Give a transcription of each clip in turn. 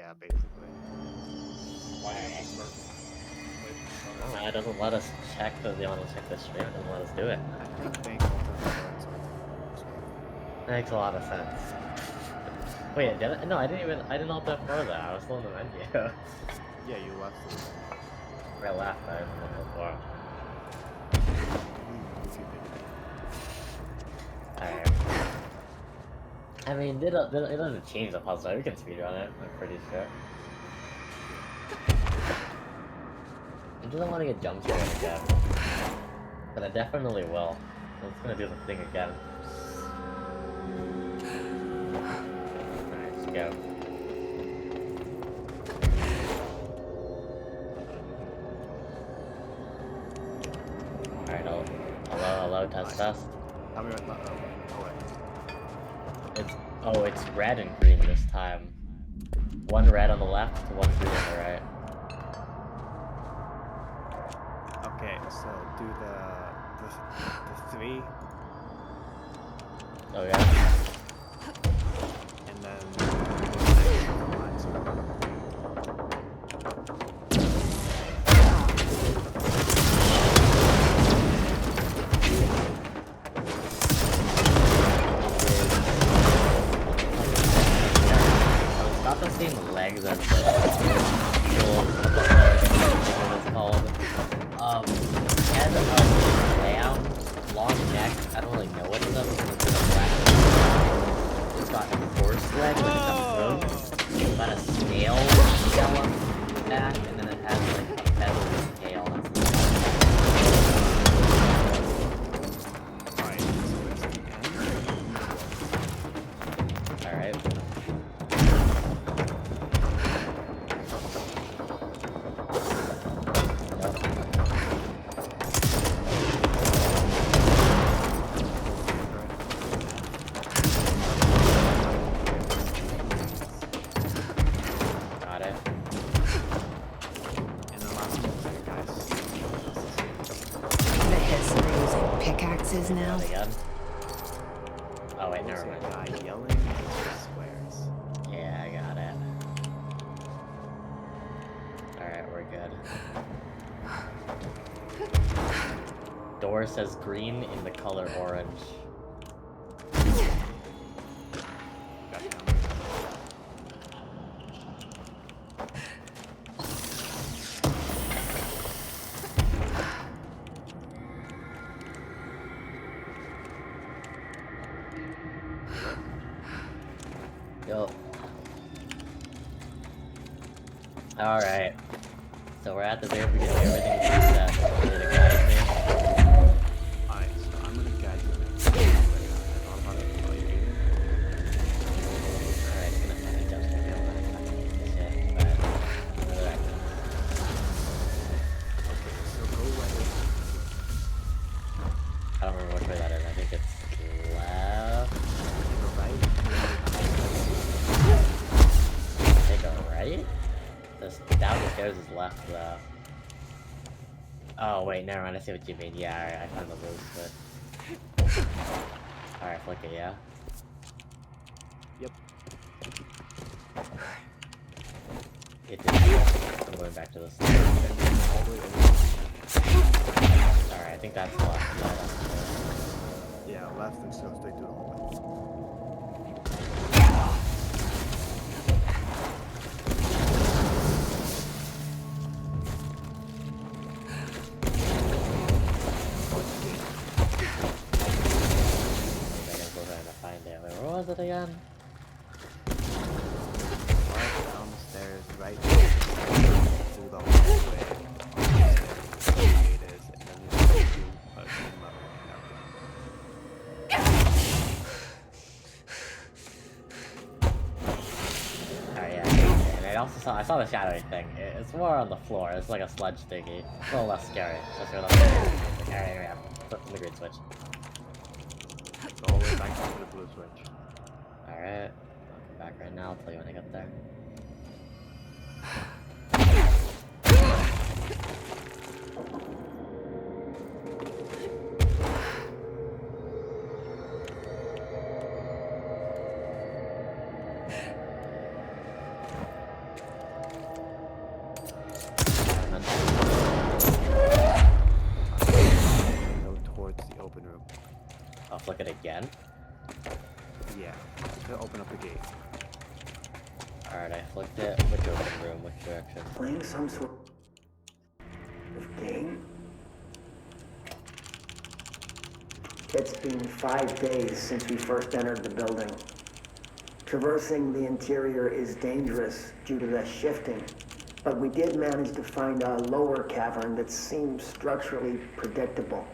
Yeah, basically. Why? Oh, it doesn't let us check the. They want to check the stream. It doesn't let us do it. I think they altered the That makes a lot of sense. Wait, did I? No, I didn't even. I didn't alter for that. I was still in the menu. Yeah, you left the I left. I was in the before. Alright. I mean, it doesn't change the puzzle. We can speedrun it. I'm pretty sure. It doesn't want to get jump scared again, but I definitely will. So it's gonna do the thing again. Alright, let's go. Alright, hello, test. Tell me what, It's red and green this time. One red on the left, one green on the right. Okay, so do the 3. Oh yeah? And then Not the same legs as the what it's called. Has a lamb, long neck. I don't really know what it does because it's in a black. It's got a horse leg with some roots. It's got a snail shell on the back, and then it has like a feathered tail. Alright. Now. Oh wait, never mind. Guy yelling squares. Yeah, I got it. Alright, we're good. Door says green in the color orange. Yo. Alright. So we're at the very beginning. Everything's reset. Ready to guide me? Alright, so I'm gonna guide you. Alright, it's gonna fucking jump scare me. I'm not fucking shit, but another okay, so go away. I don't remember which way that is. I think it's left. Go right. Take a right? Down the stairs is left, though. Oh, wait, never mind. I see what you mean. Yeah, alright, I found the blue switch. Alright, flick it, yeah? Yep. It did. I'm going back to the stairs. Alright, I think that's left. Yeah, left and so stay to the hallway. Where was it again? Right down the stairs, right through the hallway. It is, and then you have to push him up. Oh yeah, and I saw the shadowy thing. It's more on the floor. It's like a sludge thingy. It's a little less scary. Just for the area. Flip to the green switch. All the way back to the blue switch. Alright. I'll come back right now. I'll tell you when I get there. Alright, I flipped it. Which open room? Which direction? Playing some sort of game? It's been 5 days since we first entered the building. Traversing the interior is dangerous due to the shifting, but we did manage to find a lower cavern that seems structurally predictable,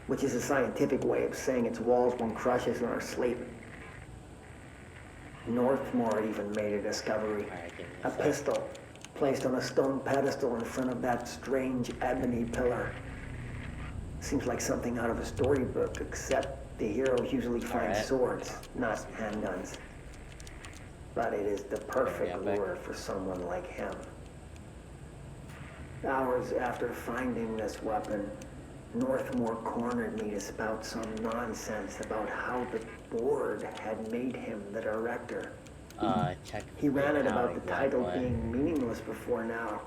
which is a scientific way of saying its walls won't crush us in our sleep. Northmore even made a discovery. A pistol placed on a stone pedestal in front of that strange ebony pillar. Seems like something out of a storybook, except the heroes usually find swords, not handguns. But it is the perfect lure for someone like him. Hours after finding this weapon, Northmore cornered me to spout some nonsense about how the board had made him the director. He ranted about the title being meaningless before now,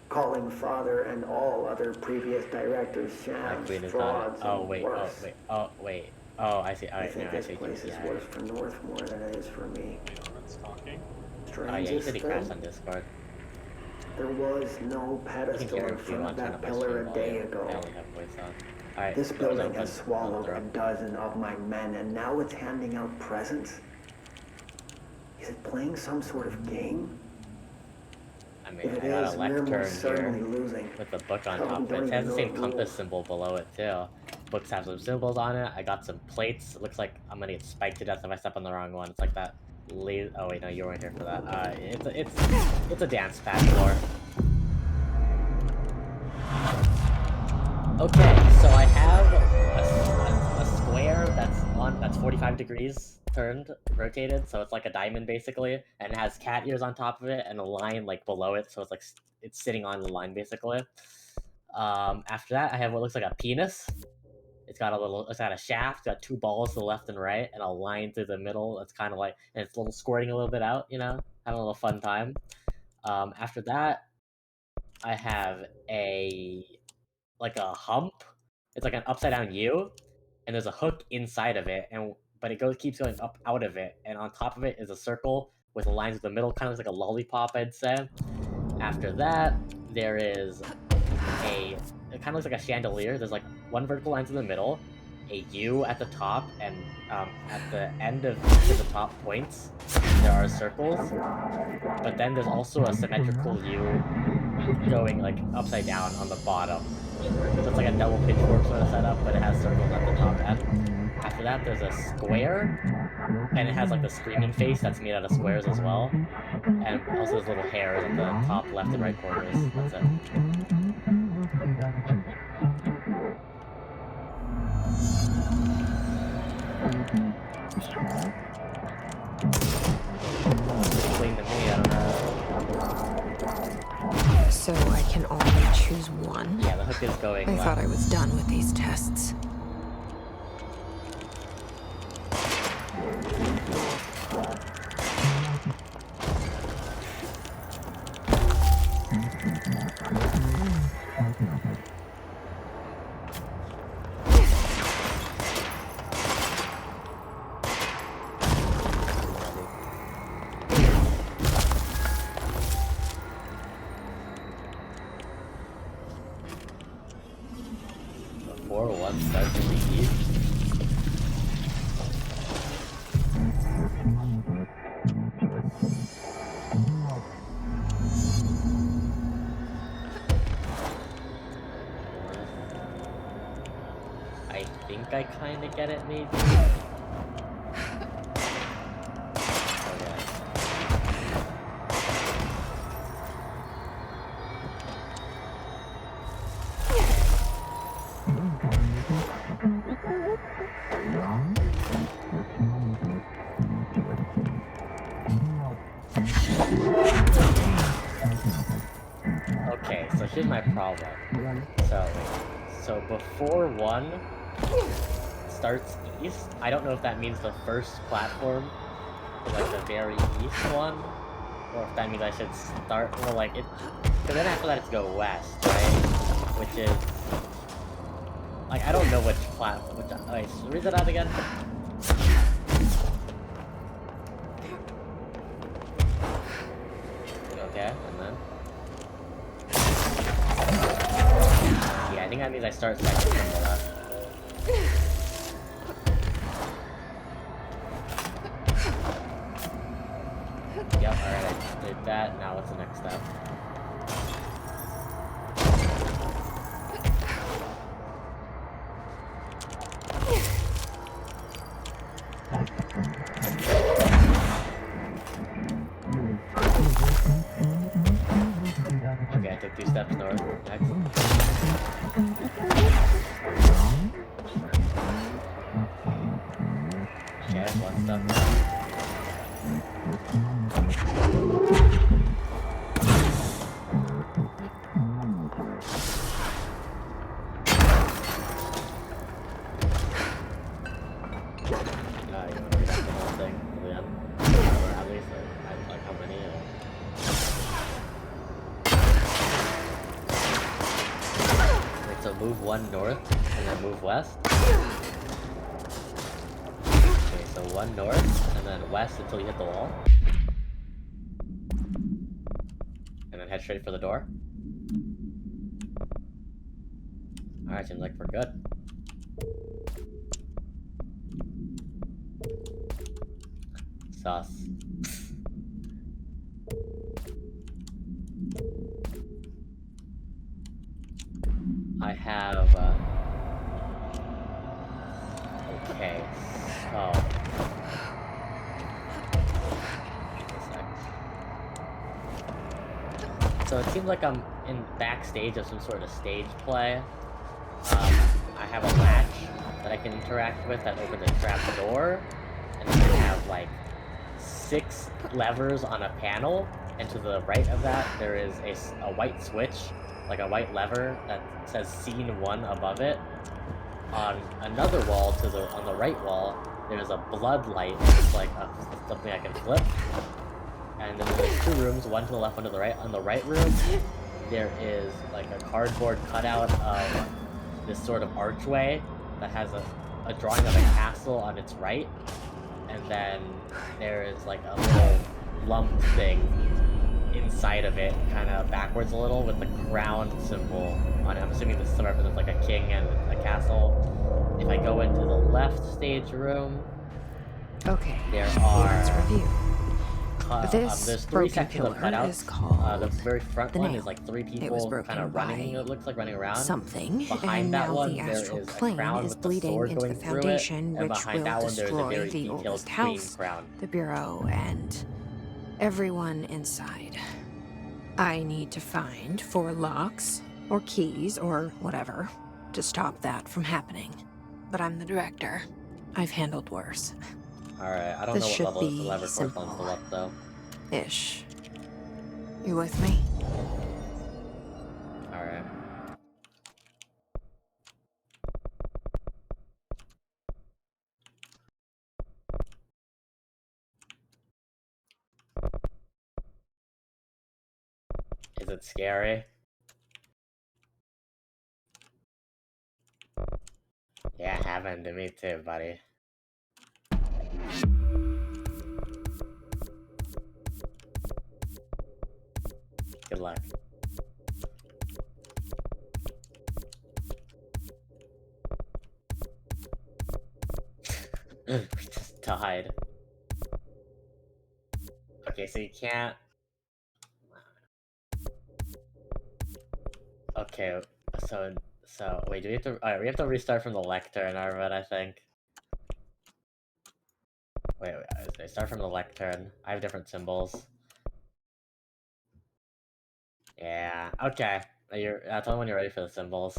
calling Father and all other previous directors shams, frauds, and worse. I see. I think this place is worse for Northmore than it is for me. It's talking. Strangest he thing, crashed on Discord. there was no pedestal in front of that pillar a day ago. I only have voice on. Alright, This building has swallowed a dozen of my men, and now it's handing out presents? Is it playing some sort of game? I mean, If it I got is, a we're lectern most certainly here losing. with the book on Oh, top of don't it. It has the even same know compass rules. symbol below it too. Books have some symbols on it. I got some plates. It looks like I'm gonna get spiked to death if I step on the wrong one. It's like that. Oh wait, no, you weren't here for that. It's a dance pad floor. Okay, so I have a square that's 45 degrees turned, rotated, so it's like a diamond basically, and it has cat ears on top of it and a line like below it, so it's like it's sitting on the line basically. After that, I have what looks like a penis. It's got a shaft, got two balls to the left and right, and a line through the middle. That's kind of like, and it's a little squirting a little bit out, you know, having a little fun time. After that, I have like a hump. It's like an upside down U, and there's a hook inside of it, but it keeps going up out of it, and on top of it is a circle with lines in the middle, kind of like a lollipop, I'd say. After that, there is it kind of looks like a chandelier. There's like one vertical line in the middle, a U at the top, and at the end of each of the top points, there are circles. But then there's also a symmetrical U going like upside down on the bottom. So it's like a double pitchfork sort of setup, but it has circles at the top end. After that, there's a square, and it has like the screaming face that's made out of squares as well. And also there's little hairs at the top left and right corners. That's it. Explain to me, I don't know. So I can only choose one? Yeah, the hook is going I left. thought I was done with these tests. Before one starts to leave. I think I kind of get it, maybe. Okay, so here's my problem. So before one starts east, I don't know if that means the first platform is like the very east one, or if that means I should start, well, like it, because then after that it's go west, right? Which is, like, I don't know which platform, wait, read that out again? Okay, and then... Yeah, I think that means I start second from the left. Yep, alright, I did that. Now what's the next step? Okay, I took 2 steps north. Next. Okay, 1 step left. You wanna read out the whole thing to the end? Or at least, like how many? Wait, so move 1 north, and then move west? Okay, so 1 north, and then west until you hit the wall. And then head straight for the door. Alright, seems like we're good. Sus. I have, okay, so... So it seems like I'm in backstage of some sort of stage play. I have a latch that I can interact with that opens a trap door, and then I have like 6 levers on a panel, and to the right of that there is a white switch, like a white lever that says Scene 1 above it. On another wall on the right wall, there's a blood light, it's like something I can flip. And then there's 2 rooms, one to the left, one to the right. On the right room, there is like a cardboard cutout of this sort of archway that has a drawing of a castle on its right. And then there is like a little lump thing inside of it, kind of backwards a little, with the crown symbol on it. I'm assuming this represents like a king and a castle. If I go into the left stage room, Okay, there let's are... review. There's This 3 broken sections of pillar cutouts. is called The very front the one nail. is like 3 It was people broken kind of running, by it looks like running around. something, Behind and that now one, the there astral is a plane crown is with the bleeding sword into the going through it, foundation, and which behind will that one, there's a destroy very the detailed oldest queen house, crown. the bureau, and everyone inside. I need to find 4 locks, or keys, or whatever, to stop that from happening. But I'm the director. I've handled worse. Alright, I don't This know what should level be the lever corresponds to simple. what, though. Ish. You with me? Alright. Is it scary? Yeah, it happened to me too, buddy. Good luck. We just died. Okay, so you can't... Okay, so wait, do we have to... Alright, we have to restart from the lectern, alright, I think. Wait, I start from the lectern. I have different symbols. Yeah, okay. Tell me when you're ready for the symbols.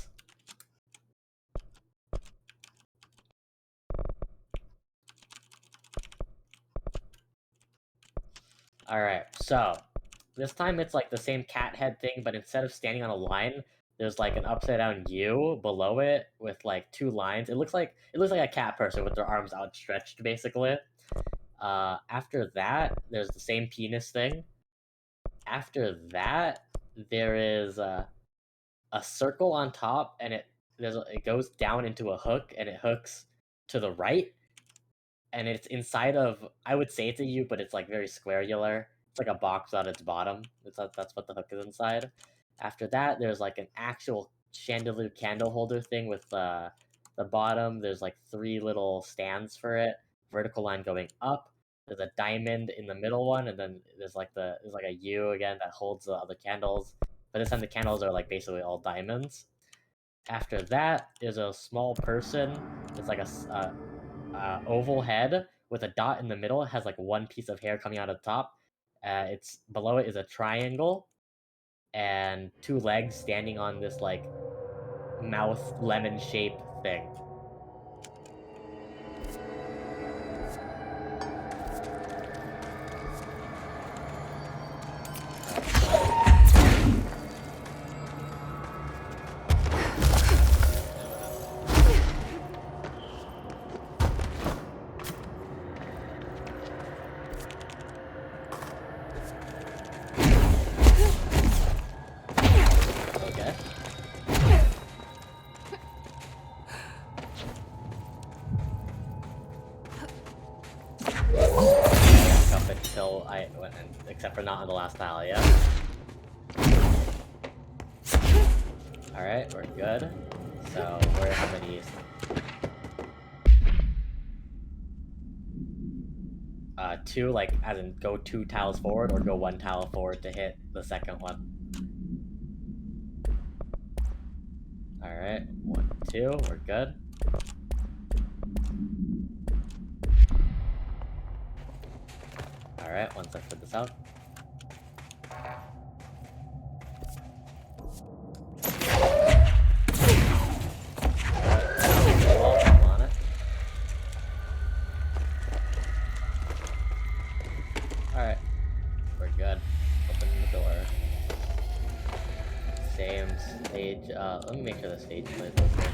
Alright, so this time it's like the same cat head thing, but instead of standing on a line, there's like an upside down U below it with like 2 lines. It looks like a cat person with their arms outstretched, basically. After that, there's the same penis thing. After that, there is a circle on top, and it goes down into a hook, and it hooks to the right, and it's inside of... I would say it's a U, but it's like very squarular. It's like a box on its bottom. That's what the hook is inside. After that, there's like an actual chandelier candle holder thing with the bottom. There's like 3 little stands for it. Vertical line going up. There's a diamond in the middle one, and then there's like a U again that holds the other candles. But this time the candles are like basically all diamonds. After that, there's a small person. It's like a oval head with a dot in the middle. It has like 1 piece of hair coming out of the top. It's below it is a triangle and 2 legs standing on this like mouth lemon shape thing. Until I went in, except for not on the last tile, yeah? Alright, we're good. So, we're how many? 2, like, as in go 2 tiles forward, or go 1 tile forward to hit the second one. Alright, 1, 2, we're good. Alright, once I put this out. On it. Alright, we're good. Open the door. Same stage, let me make sure the stage plays this thing.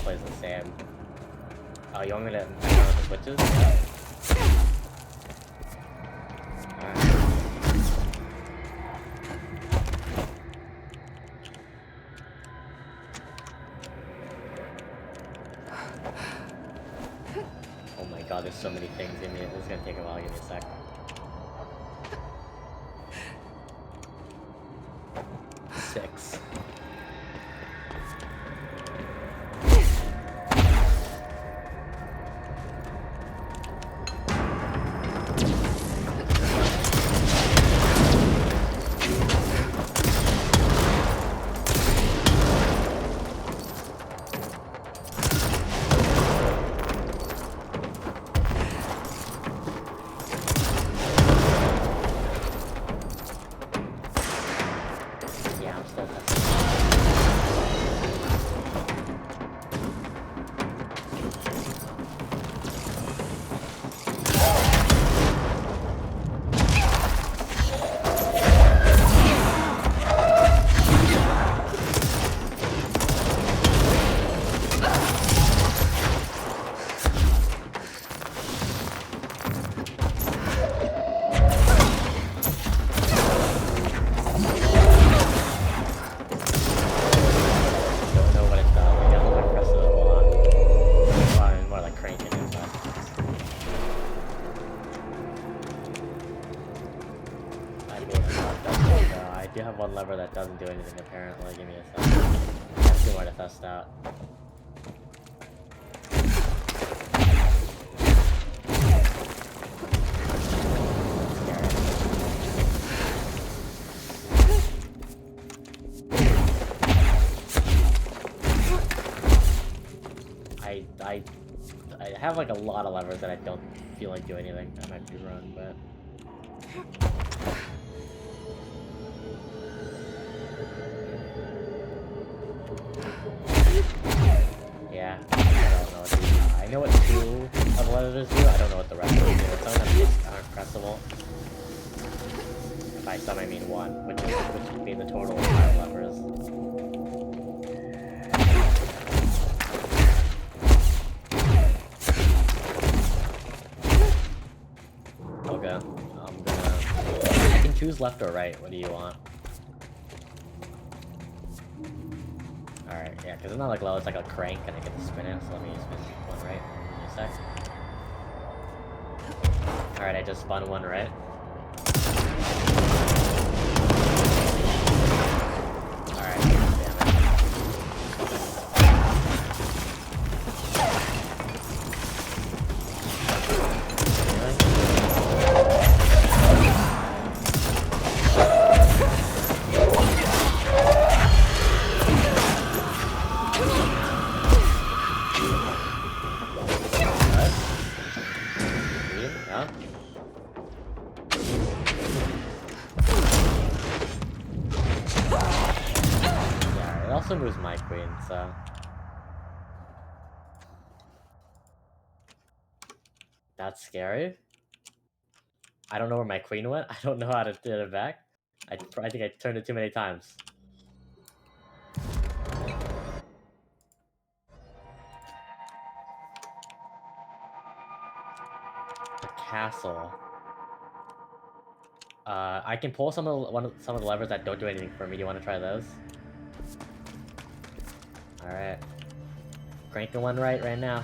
Plays the same. Oh, you want me to mess around with the switches? Alright. Oh my god, there's so many things. This is gonna take a while. Give me a sec. Six. do have one lever that doesn't do anything apparently. Give me a second. I have 2 more to test out. I have like a lot of levers that I don't feel like do anything. I might be wrong, but yeah, I don't know what to do. I know what 2 of the levers do. I don't know what the rest of them do. Some of them just aren't pressable. By some I mean 1, which would be the total of 5 levers. Okay, I can choose left or right. What do you want? Alright, Yeah, because it's not like low, it's like a crank and I get to spin it, so let me spin one right. Give me a sec. Alright, I just spun one right. Alright, damn it. Moves my queen, so that's scary. I don't know where my queen went. I don't know how to get it back. I think I turned it too many times. The castle. I can pull some of the levers that don't do anything for me. Do you want to try those? All right. Cranking one right now.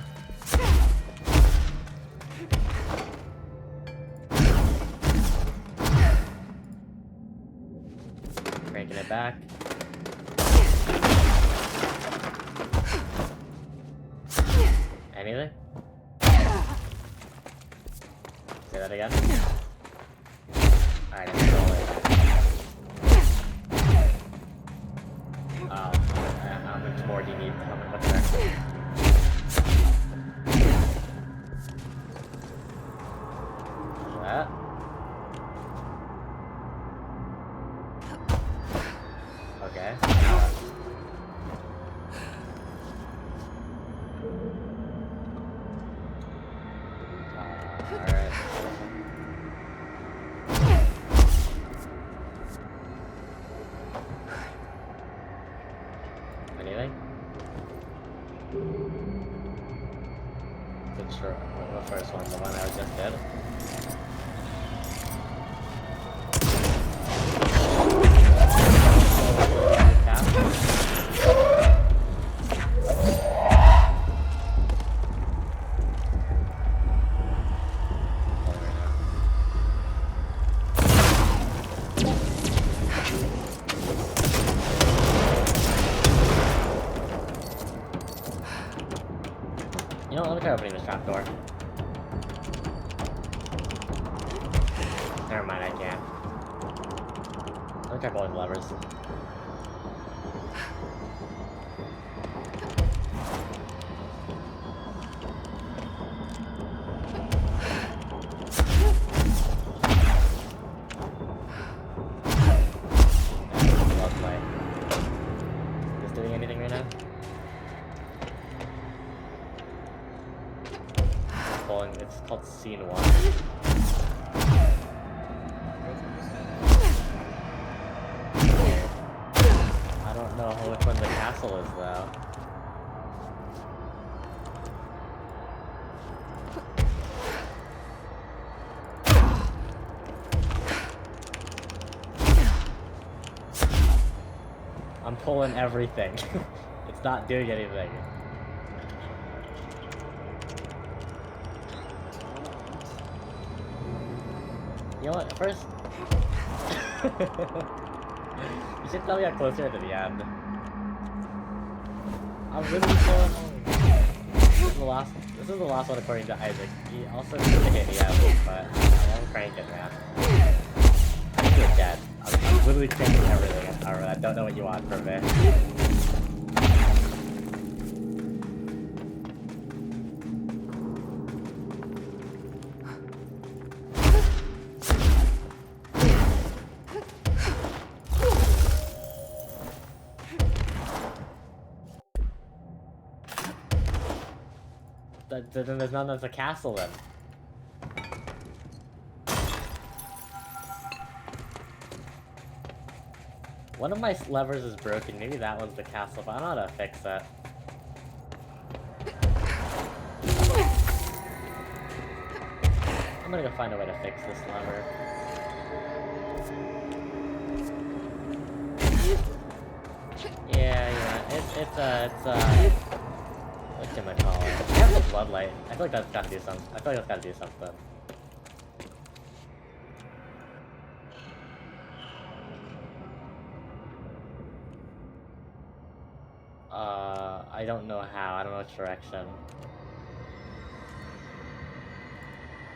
Cranking it back. Anything? Say that again. Alright, I'm rolling. Oh, how much more do you need? What's there? That. Okay. Alright. Anything? Good sure. The first one, the one I just did. You know what, let me try opening this trapdoor. Never mind, I can't. Let me try pulling the levers. Lovely. Is this doing anything right now? It's called Scene 1. I don't know which one the castle is, though. I'm pulling everything. It's not doing anything. You know what, first... you should tell me how close you're to the end. I'm really pulling home. This is the last one according to Isaac. He also needs to hit the end, but I won't crank it, man. I think you're dead. I'm literally cranking everything. I don't know what you want from me. Then there's none of the castle then. One of my levers is broken, maybe that one's the castle, but I don't know how to fix that. I'm gonna go find a way to fix this lever. Yeah, whatchamacallit? I have the floodlight. I feel like that's gotta do something. I feel like that's gotta do something. I don't know how. I don't know which direction.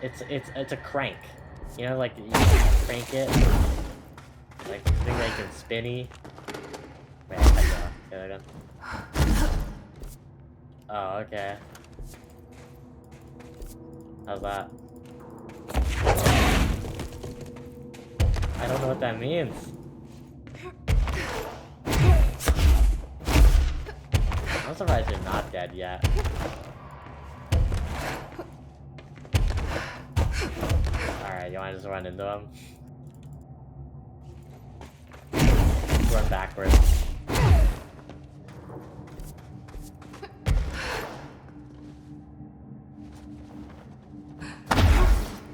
It's a crank. You know, like you crank it, like the thing that can spinny. Wait, I cut you off. Say that again. Oh, okay. How's that? I don't know what that means. I'm surprised you're not dead yet. Alright, you wanna just run into him? Run backwards.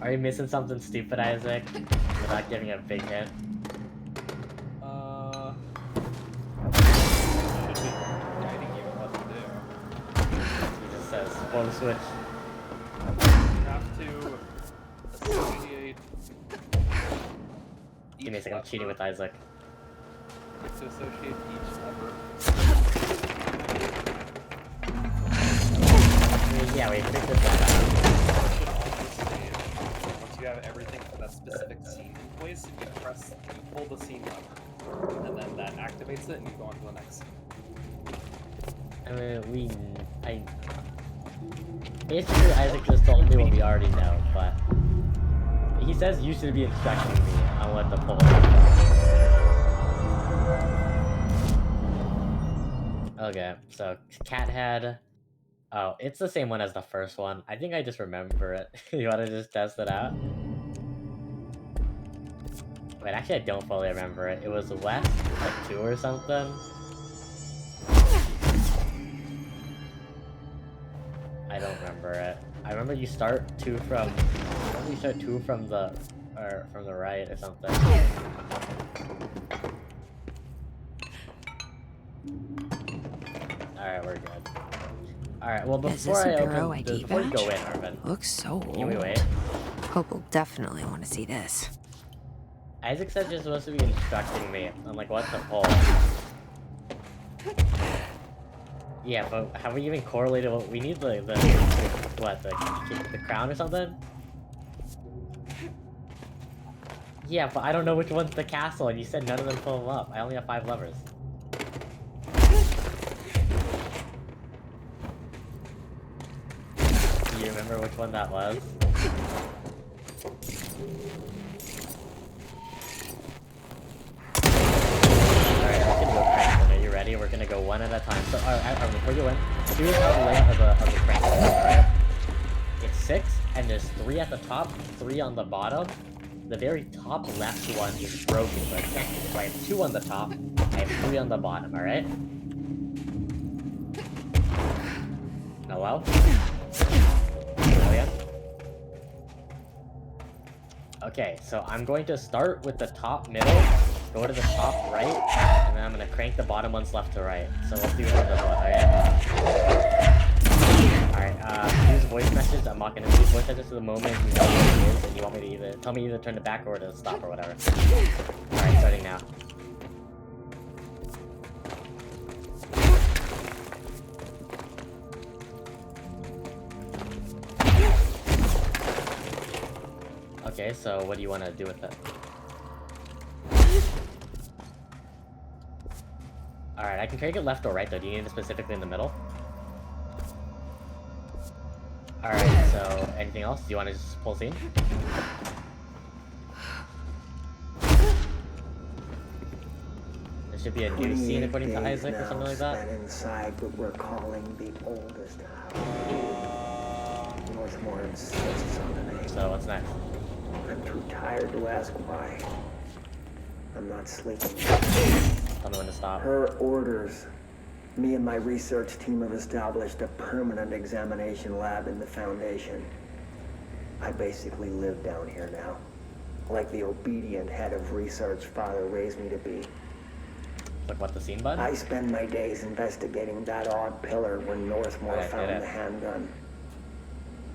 Are you missing something stupid, Isaac? Without giving a big hint? Should be guiding you what to do. He just says, pull the switch. You have to associate. Give me a second, I'm cheating with Isaac. You have to associate each lever. Yeah, we figured that out. Should also save. Once you have everything for that specific scene in place, you pull the scene lever, and then that activates it, and you go on to the next scene. I mean, basically, Isaac just told me what we already know, but he says you should be instructing me on what to pull. Okay, so cat head. Oh, it's the same one as the first one. I think I just remember it. You wanna just test it out? Wait, actually I don't fully remember it. It was west, like 2 or something. I don't remember it. I remember you start 2 from... from the right or something. Alright, we're good. Alright, well before I open... Before you go in, Arvin. Looks so old. Can we wait? Hope will definitely want to see this. Isaac said you're supposed to be instructing me on like what to pull. Yeah, but have we even correlated what we need? The crown or something? Yeah, but I don't know which one's the castle, and you said none of them pull them up. I only have 5 levers. Do you remember which one that was? Alright, we're gonna go crank. Are you ready? We're gonna go one at a time. So, before you win, here's how the layout of the crank is, alright? It's 6, and there's 3 at the top, 3 on the bottom. The very top left one is broken, so I can't. So I have 2 on the top, I have 3 on the bottom, alright? Hello? Oh yeah? Okay, so I'm going to start with the top middle, go to the top right, and then I'm gonna crank the bottom ones left to right. So let's do it with this one, alright? Alright, use voice message. I'm not gonna use voice message to the moment you know what it is, and you want me to tell me either turn it back or to stop or whatever. Alright, starting now. Okay, so what do you want to do with it? Alright, I can crank it left or right though. Do you need it specifically in the middle? Alright, so anything else? Do you want to just pull scene? There should be a new scene according to Isaac or something like that. Inside what we're calling the oldest house. Northmore insists on the name. So what's next? I'm too tired to ask why. I'm not sleeping. Tell me when to stop. Her orders. Me and my research team have established a permanent examination lab in the Foundation. I basically live down here now. Like the obedient head of research father raised me to be. Like what, the scene button? I spend my days investigating that odd pillar when Northmore I found did it. the handgun.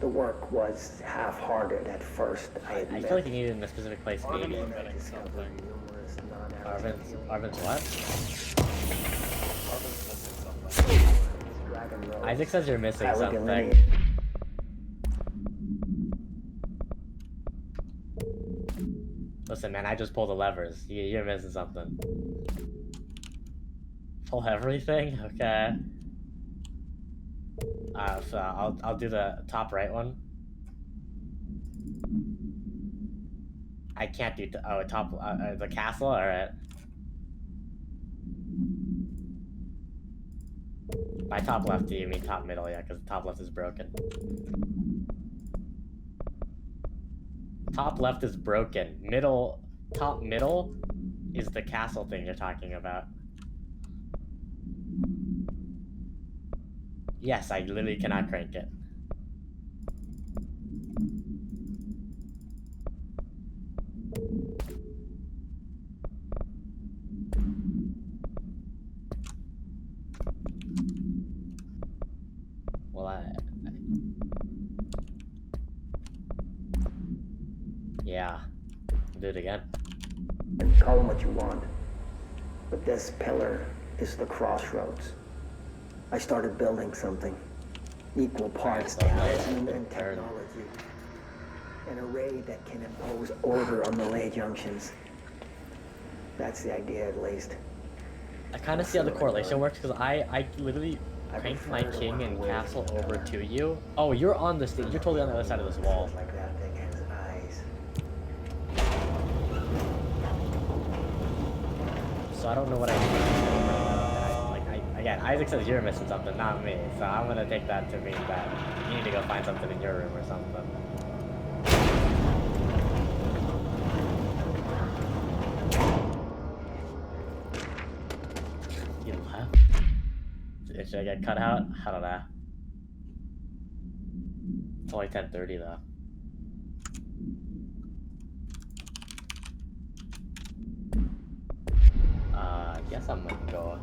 The work was half-hearted at first, I I admit. feel like you need it in a specific place, maybe. Arvin's inventing something. Arvin's what? Arvin's missing something. Isaac says you're missing something. Listen, man, I just pulled the levers. You're missing something. Pull everything? Okay. So I'll do the top right one. I can't do top the castle. All right. By top left, do you mean top middle? Yeah, because top left is broken. Top left is broken. Top middle is the castle thing you're talking about. Yes, I literally cannot crank it. Well, yeah, do it again. And call them what you want. But this pillar is the crossroads. I started building something. Equal parts talisman and technology. An array that can impose order on the lay junctions. That's the idea, at least. I kind of see how the correlation works, because I literally cranked my king and castle over to you. Oh, you're on the stage. You're totally on the other side of this wall. Like that thing has eyes. So I don't know what I do. Again, Isaac says you're missing something, not me. So I'm gonna take that to mean that you need to go find something in your room or something. You left? Should I get cut out? I don't know. It's only 10:30 though. Guess I'm gonna go.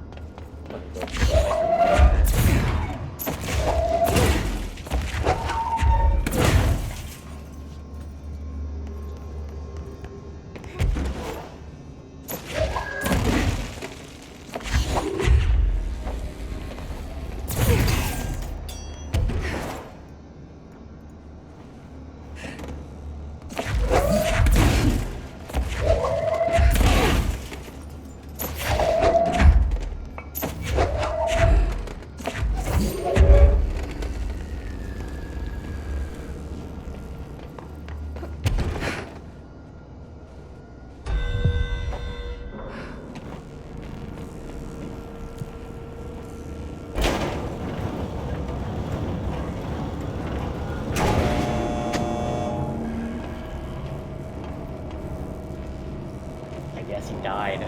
He died.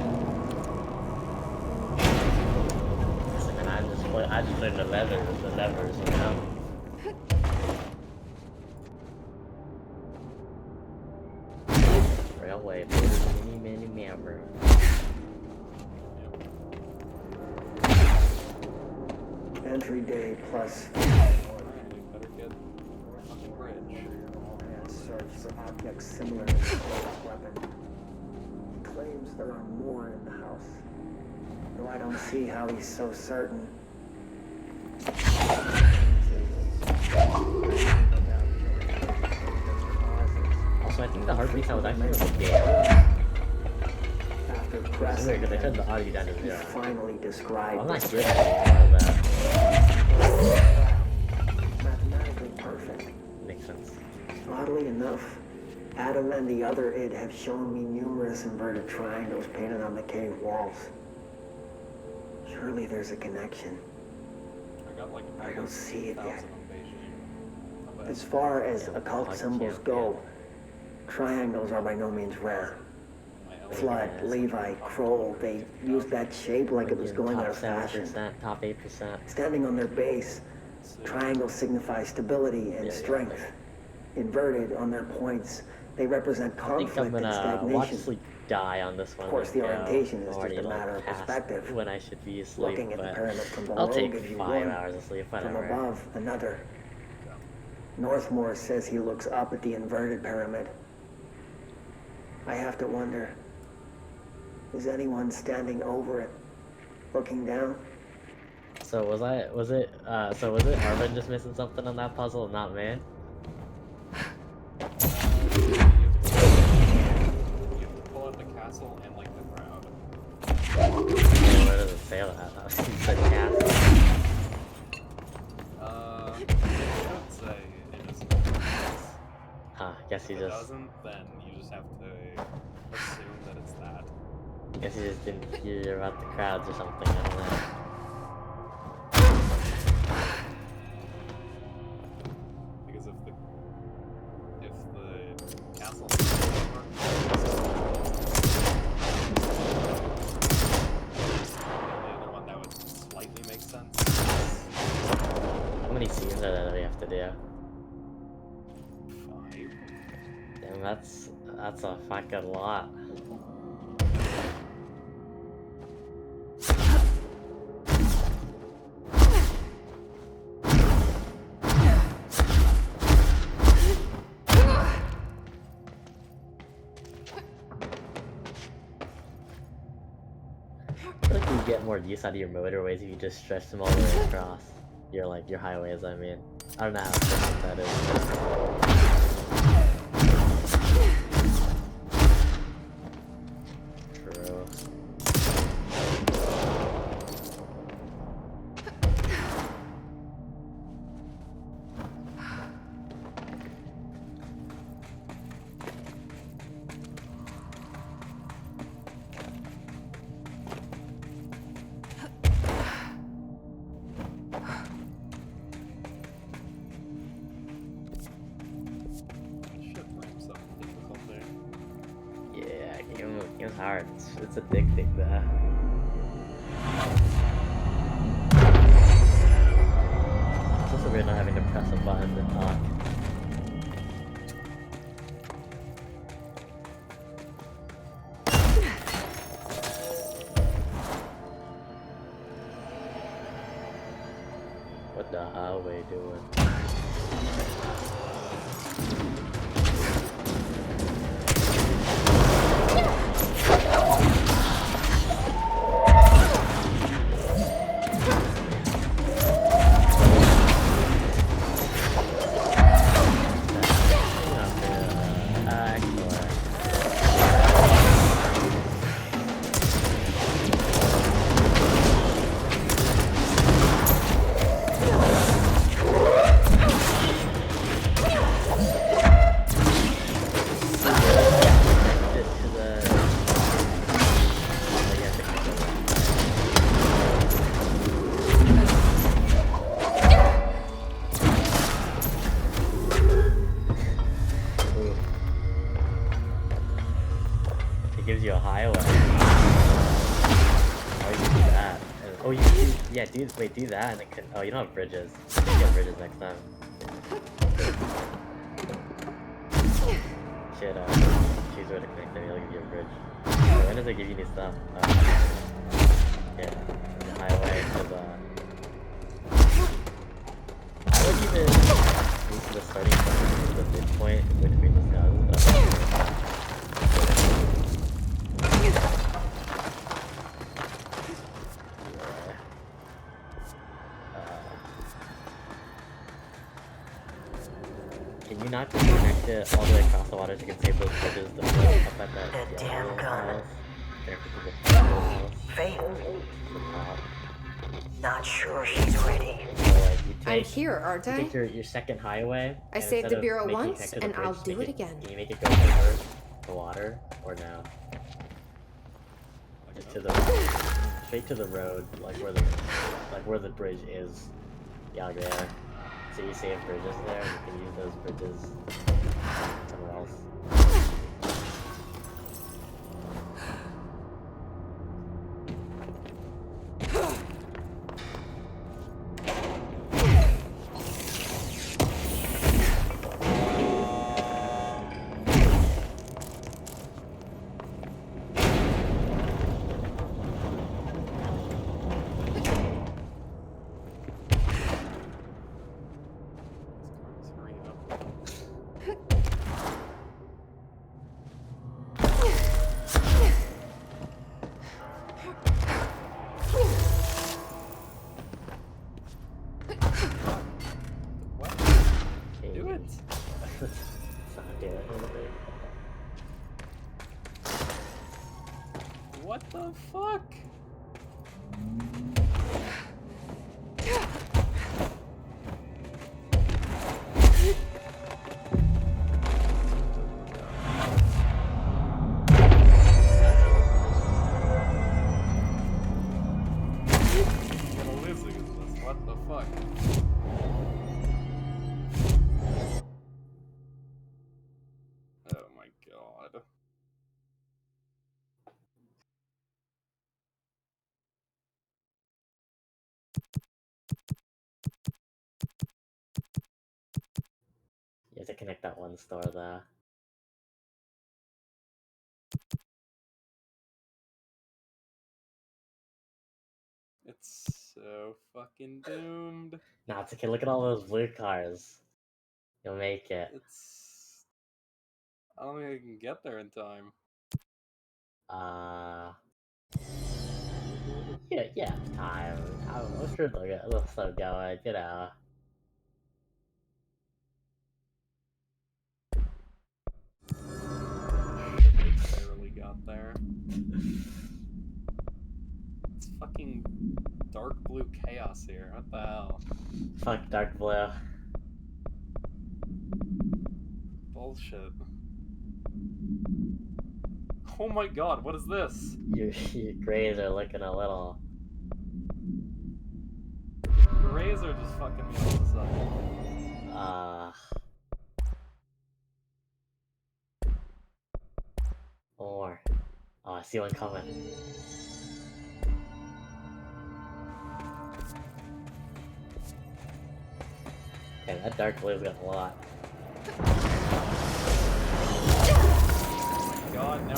Listen, man, I just put the levers, you know? Railway, mini member. Entry day plus. Better get on the bridge. And search for objects similar to this weapon. Claims there are more in the house, though I don't see how he's so certain. Also, I think the heartbeat sound was actually really good. After It's pressing, weird because they turned the audio down to he 0. finally described I'm not this good at any more of that. mathematically perfect. Makes sense. Oddly enough, Adam and the other id have shown me numerous inverted triangles painted on the cave walls. Surely there's a connection. I got like I don't see it yet. 1,000 on Beijing. As far as occult symbols go, triangles are by no means rare. Flood, Levi, Kroll, they used that shape like it was going out of fashion. Top 8%. Standing on their base, triangles signify stability and strength. inverted on their points. They represent I think I'm conflict and gonna watch stagnation. sleep die on this one. Of course, the orientation is I'm just already, a matter like, of past perspective. when I should be asleep, Looking at the but pyramid from below I'll take gives you 5 one. hours of sleep, From whatever. above, another. Northmore says he looks up at the inverted pyramid. I have to wonder, is anyone standing over it, looking down? So was it Arvin just missing something on that puzzle, not me? You have to pull out the castle and like the crowd. Where does it say that? It said castle. It should say invisible. Huh, guess If you it just doesn't, then you just have to assume that it's that. guess you just didn't hear about the crowds or something, I don't know. Because if the castle the other one, that would slightly make sense. How many scenes are there that we have to do? 5. Damn, that's a fucking lot. I feel like you get more use out of your motorways if you just stretch them all the way across. Your highways, I mean. I don't know how efficient that is. True. Should bring some difficulty. Yeah, game's hard. It's addicting, though. It's also weird not having to press a button to talk. What the hell are we doing? Gives you a highway. Oh, you can do that. Oh, you can do, yeah, do that, and then oh, you don't have bridges. You can get bridges next time. Should choose where to connect them, it'll give you a bridge. So when does it give you new stuff? Yeah, the highway to the... I would even move to the starting point, the midpoint between the houses. Can you not just connect it all the way across the water so you can save those bridges that go up at that damn gun. house? Connect it to the house. Faith, The top. not sure she's ready. So, like, you I'm take, here, aren't you I? take your second highway. I and saved instead the of bureau making it once, connect to the and I'll bridge, do make it again. Can you make it go over the water, or no? Just to the straight to the road, like where the bridge is. Yeah, there. So you save bridges there, and you can use those bridges somewhere else. What the fuck? What the fuck? Oh my god. You have to connect that one store though. It's so fucking doomed. Nah, it's okay. Look at all those blue cars. You'll make it. It's... I don't think I can get there in time. Yeah, time. I'm sure they'll still going, you know. Barely got there. It's fucking dark blue chaos here. What the hell? Fuck dark blue. Bullshit. Oh my god, what is this? Your grays are looking a little. Grays are just fucking me all of a sudden. More. Oh, I see one coming. Okay, that dark blue's got a lot. Oh my god, now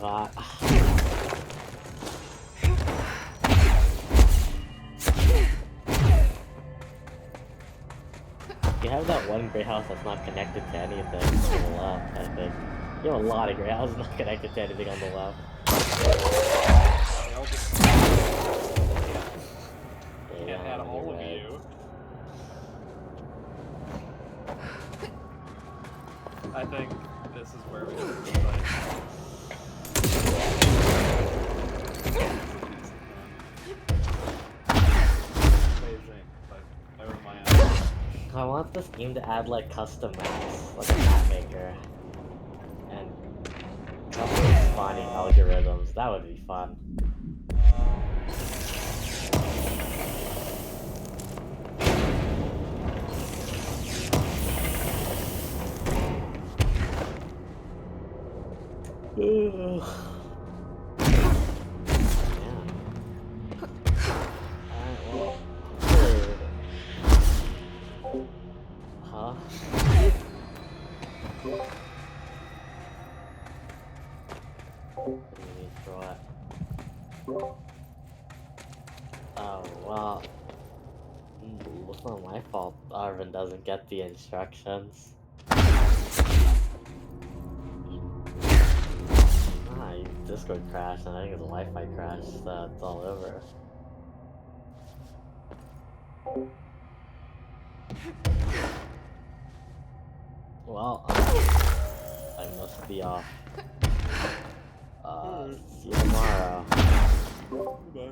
hot. You have that one gray house that's not connected to anything on the left, I think. You have a lot of gray houses not connected to anything on the left. Can't add all of you. I think this is where we should be like... I want this game to add like custom maps, like a map maker, and custom spawning algorithms. That would be fun. Oh, well, it's not my fault Arvin doesn't get the instructions. Ah, Discord crashed, and I think his Wi-Fi crashed, so it's all over. Well, I must be off. See you tomorrow. Bye.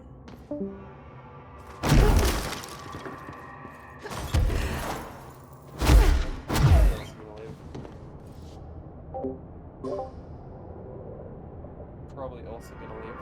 Probably also gonna leave.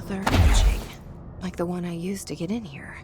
Another etching, like the one I used to get in here.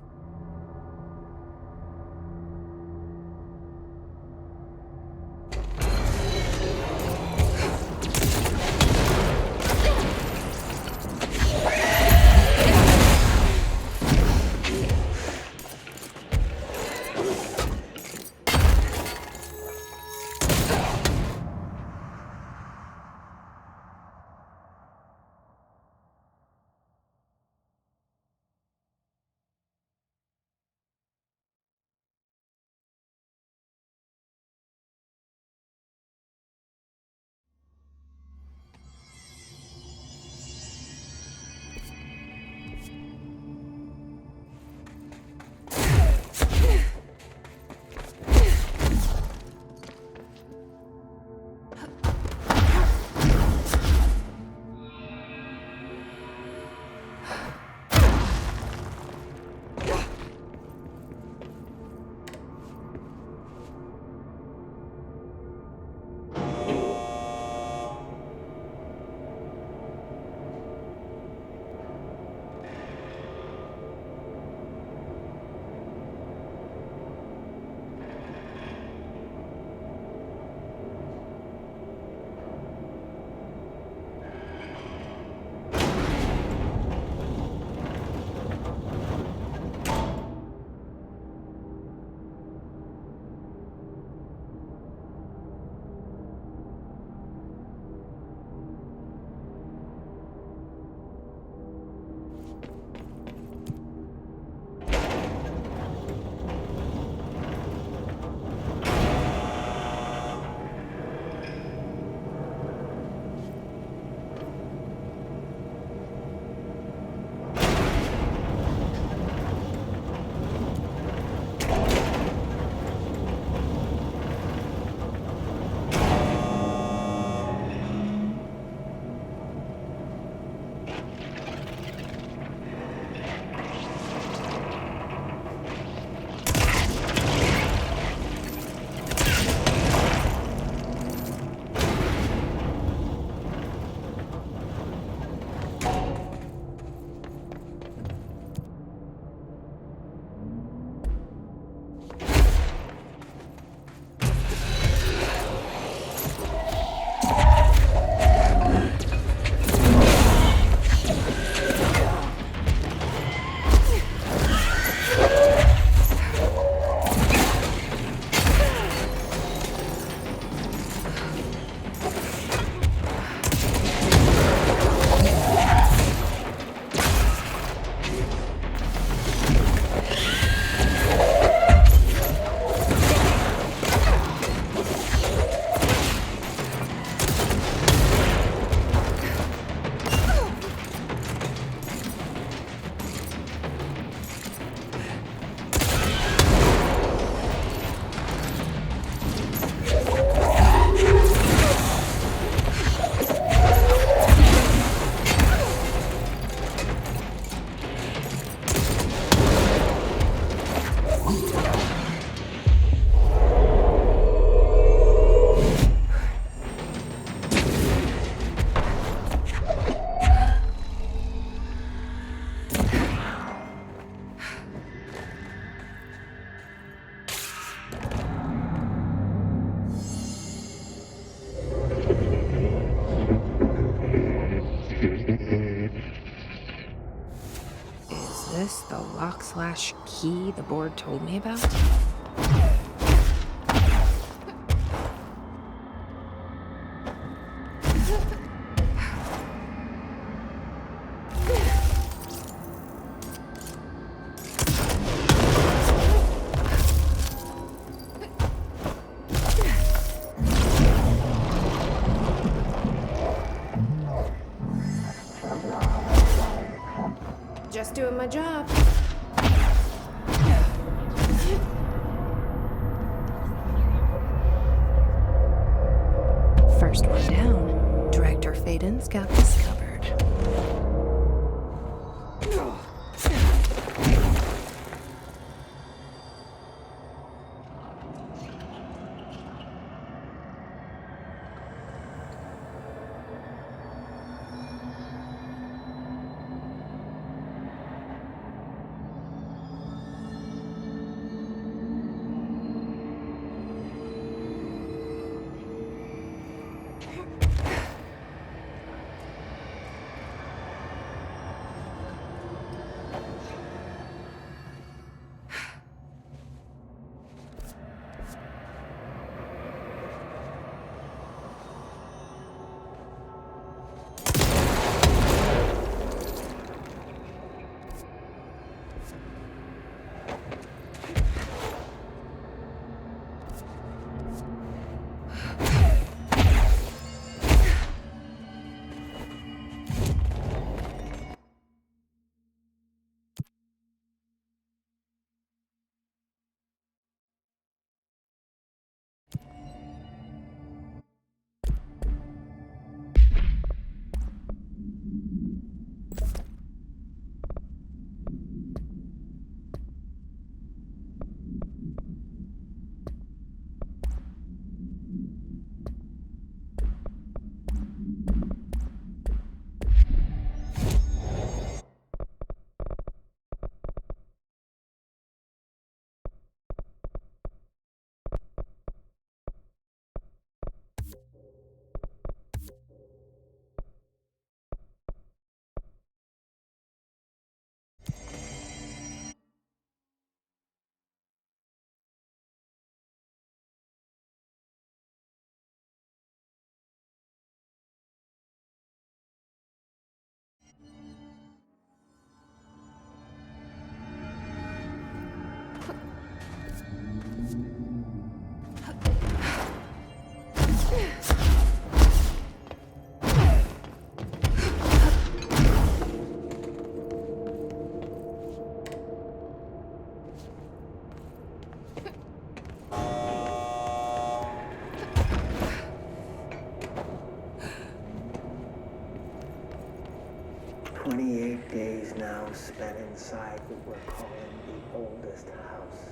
this the lock/key the board told me about? Just doing my job. First one down. Director Faden's got this covered. Days now spent inside what we're calling the oldest house.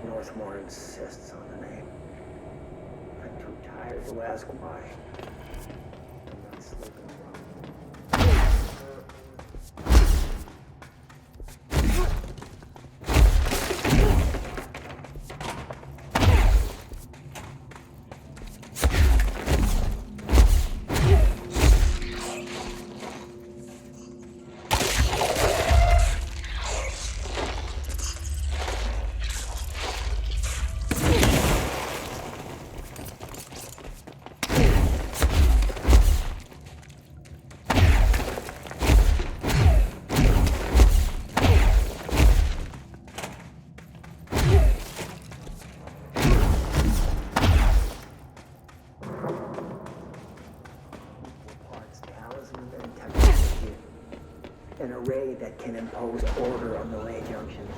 Northmore insists on the name. I'm too tired to ask why. I'm not sleeping well. An array that can impose order on the lay junctions.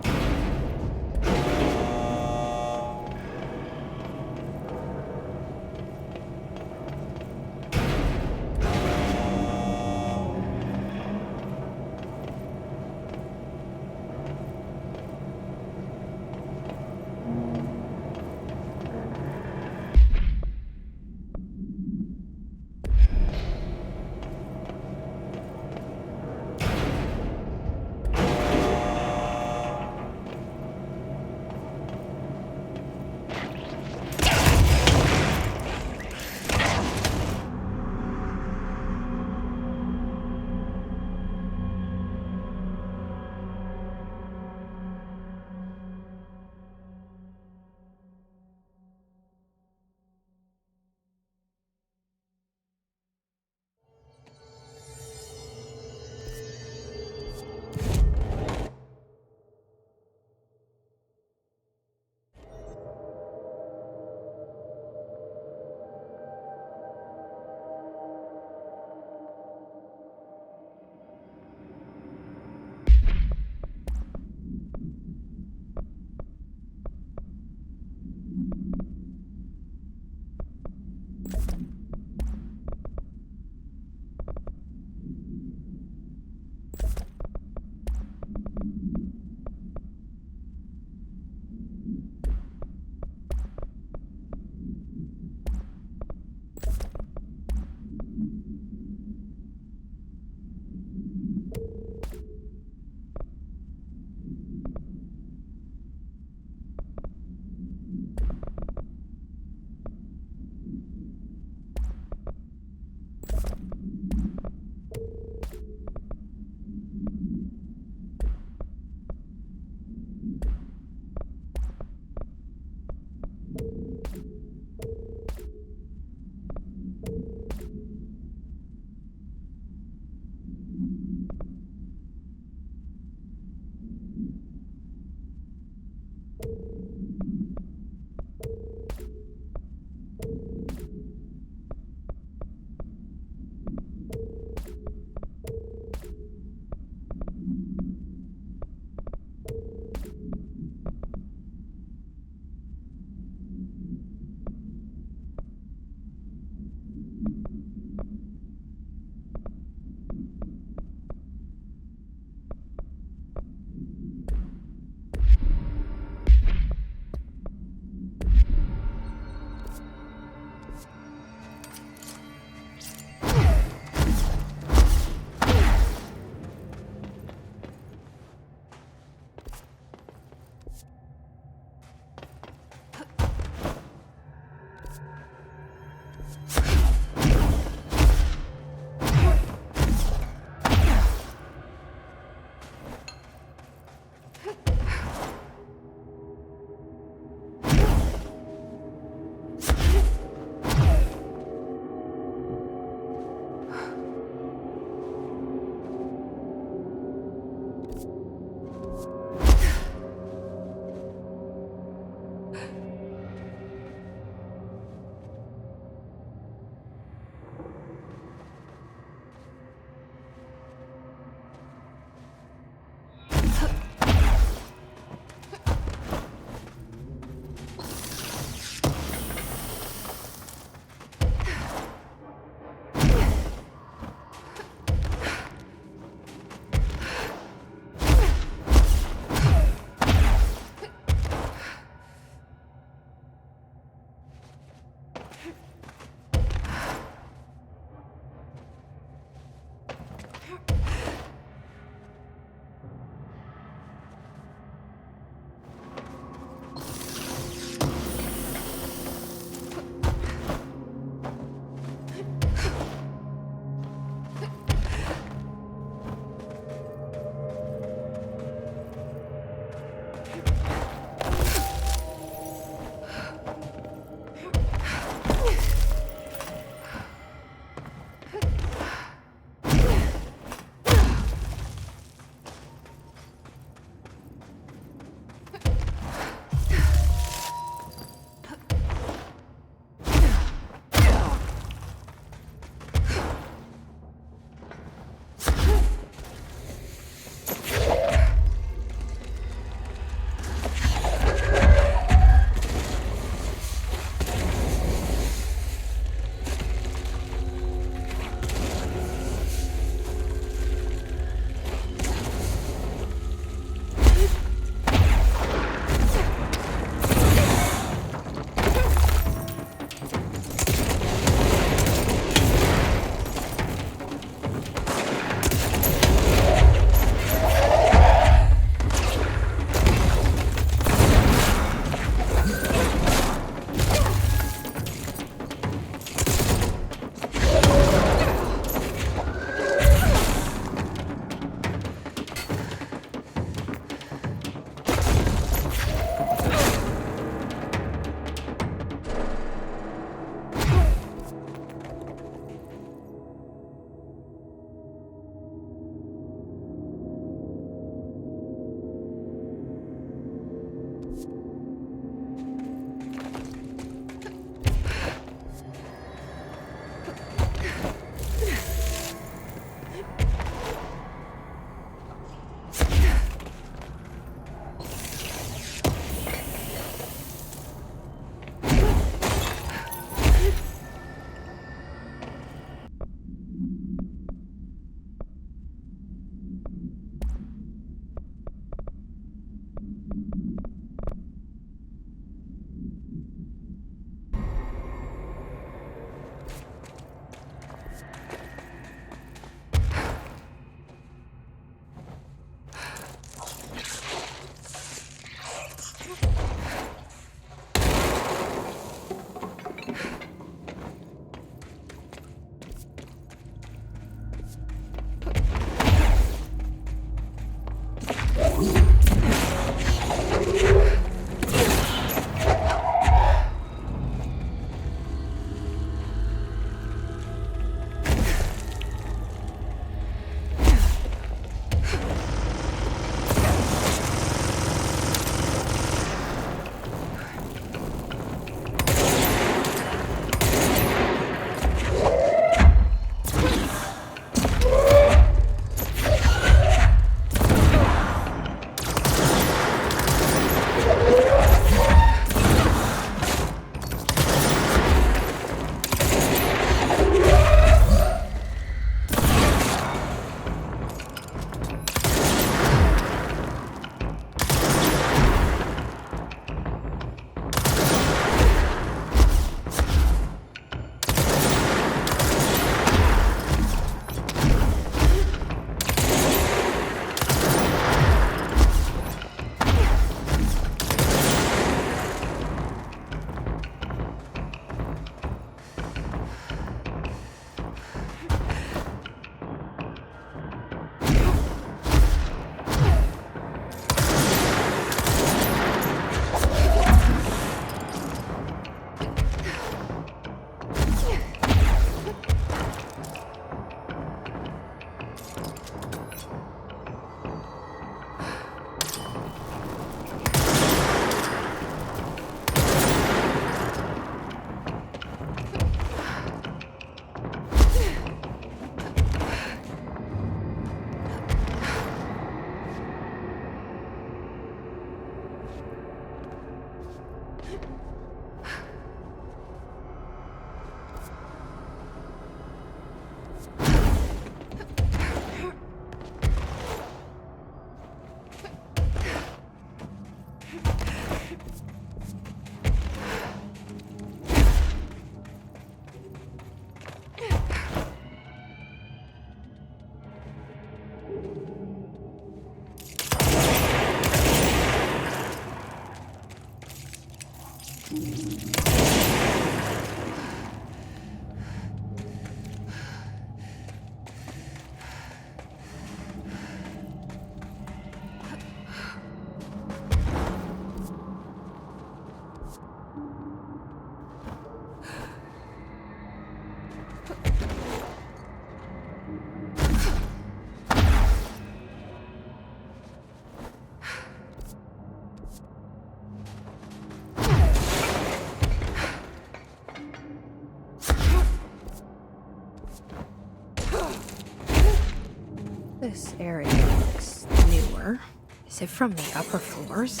This area looks newer. Is it from the upper floors?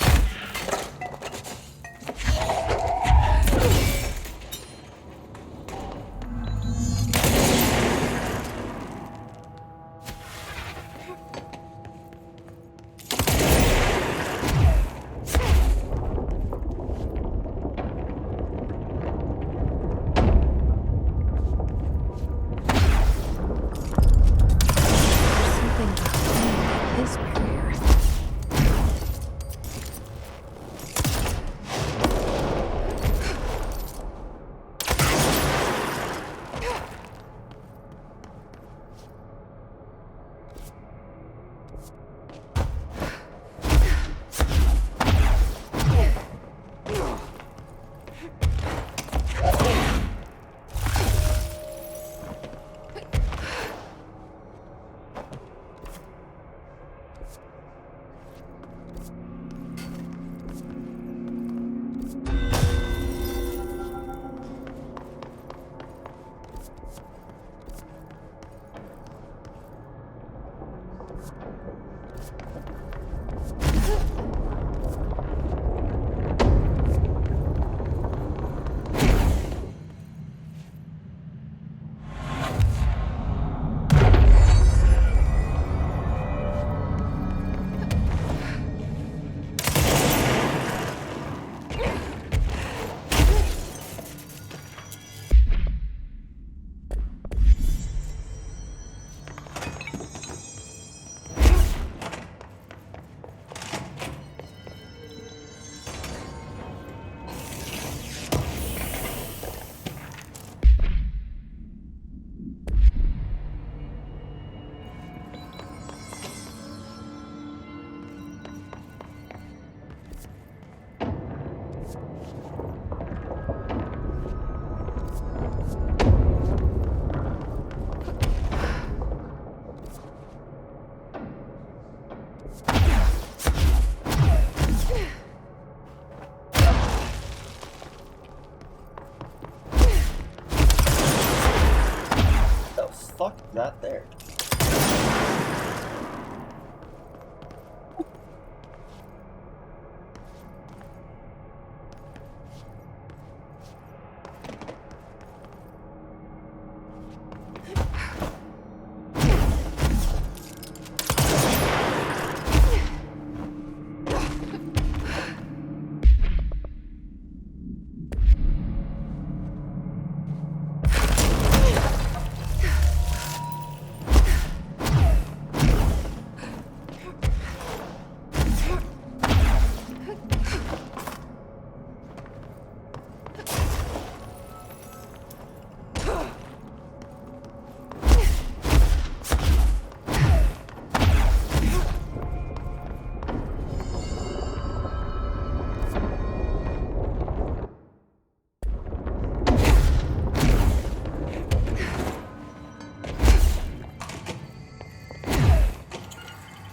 Fuck that there.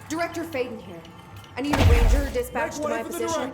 Director Faden here. I need a ranger dispatched to my position.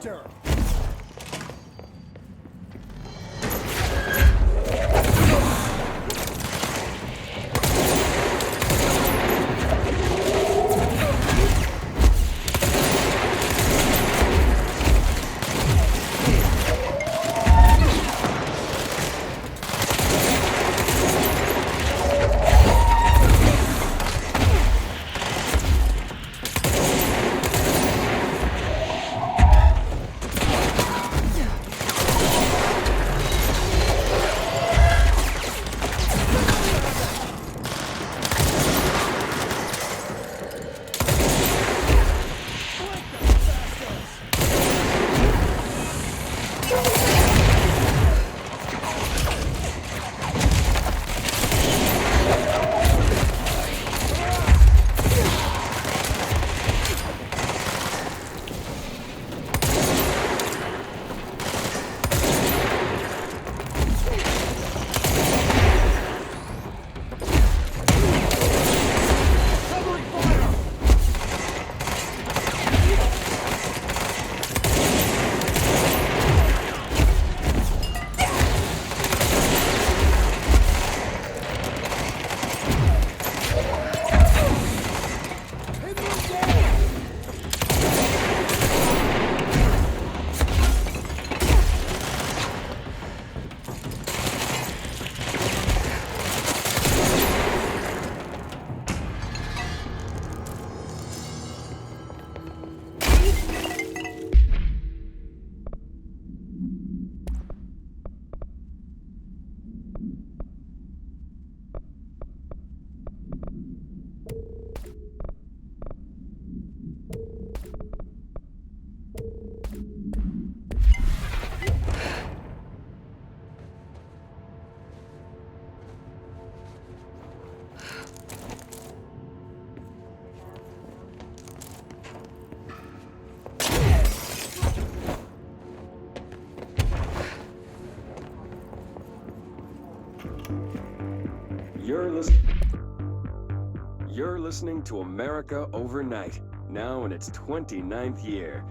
You're listening to America Overnight, now in its 29th year.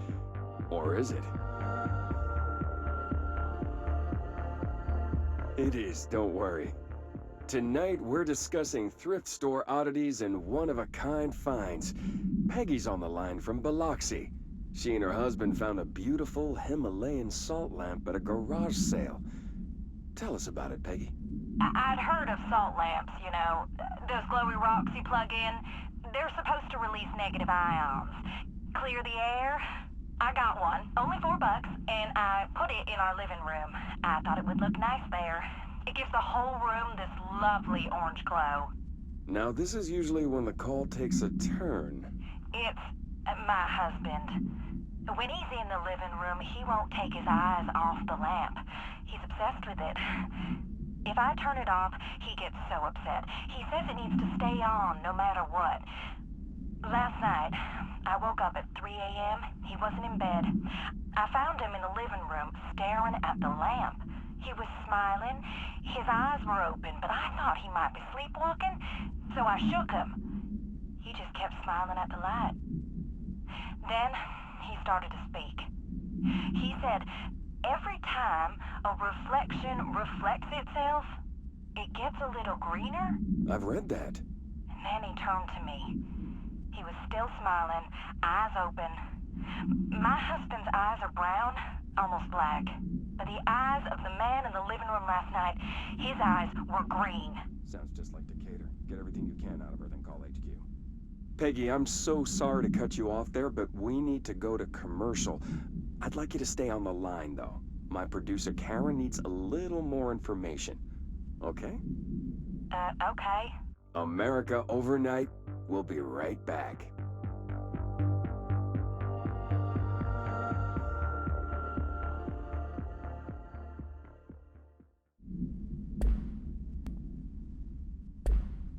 Or is it? It is, don't worry. Tonight, we're discussing thrift store oddities and one-of-a-kind finds. Peggy's on the line from Biloxi. She and her husband found a beautiful Himalayan salt lamp at a garage sale. Tell us about it, Peggy. I'd heard of salt lamps, you know, those glowy rocks you plug in. They're supposed to release negative ions. Clear the air? I got one, only $4, and I put it in our living room. I thought it would look nice there. It gives the whole room this lovely orange glow. Now, this is usually when the call takes a turn. It's my husband. When he's in the living room, he won't take his eyes off the lamp. He's obsessed with it. If I turn it off, he gets so upset. He says it needs to stay on no matter what. Last night, I woke up at 3 a.m. He wasn't in bed. I found him in the living room, staring at the lamp. He was smiling. His eyes were open, but I thought he might be sleepwalking, so I shook him. He just kept smiling at the light. Then, he started to speak. He said, every time a reflection reflects itself, it gets a little greener. I've read that. And then he turned to me. He was still smiling, eyes open. My husband's eyes are brown, almost black. But the eyes of the man in the living room last night, his eyes were green. Sounds just like Decatur. Get everything you can out of her, then call HQ. Peggy, I'm so sorry to cut you off there, but we need to go to commercial. I'd like you to stay on the line, though. My producer, Karen, needs a little more information. Okay? Okay. America Overnight. We'll be right back.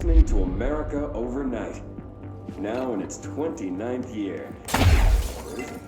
Listening to America Overnight, now in its 29th year. Where is it?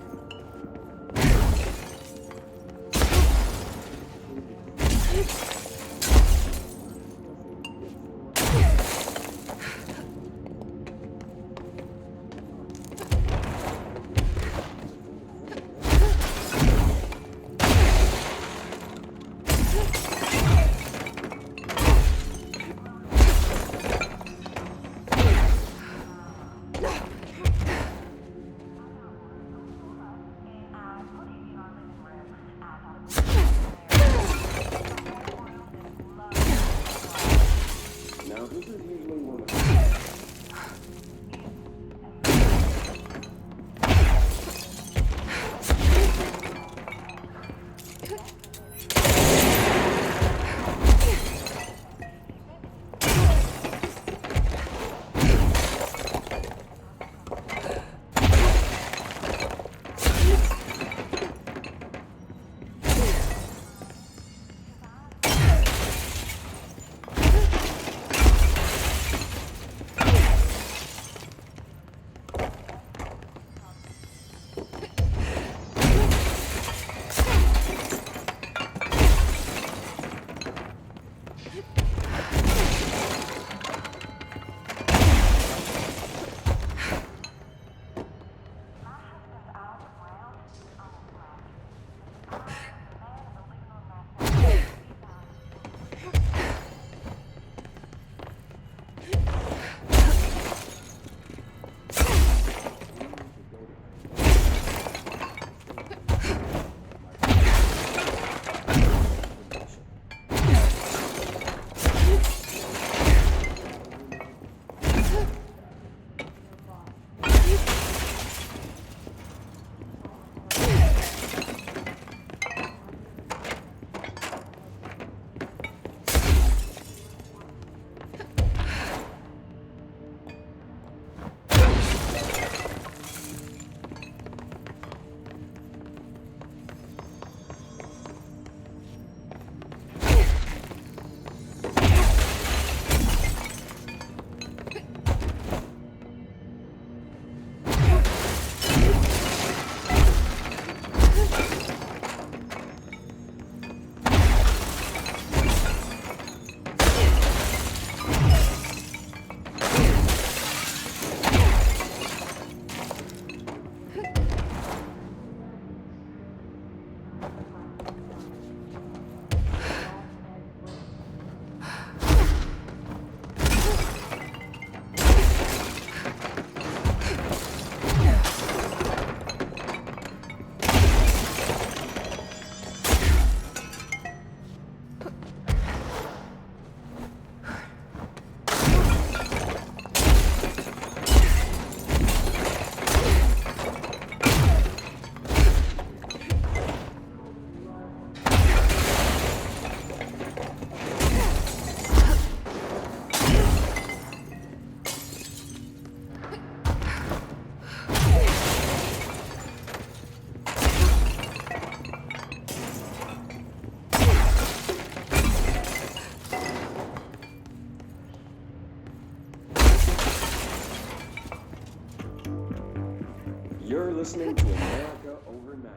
listening to America Overnight.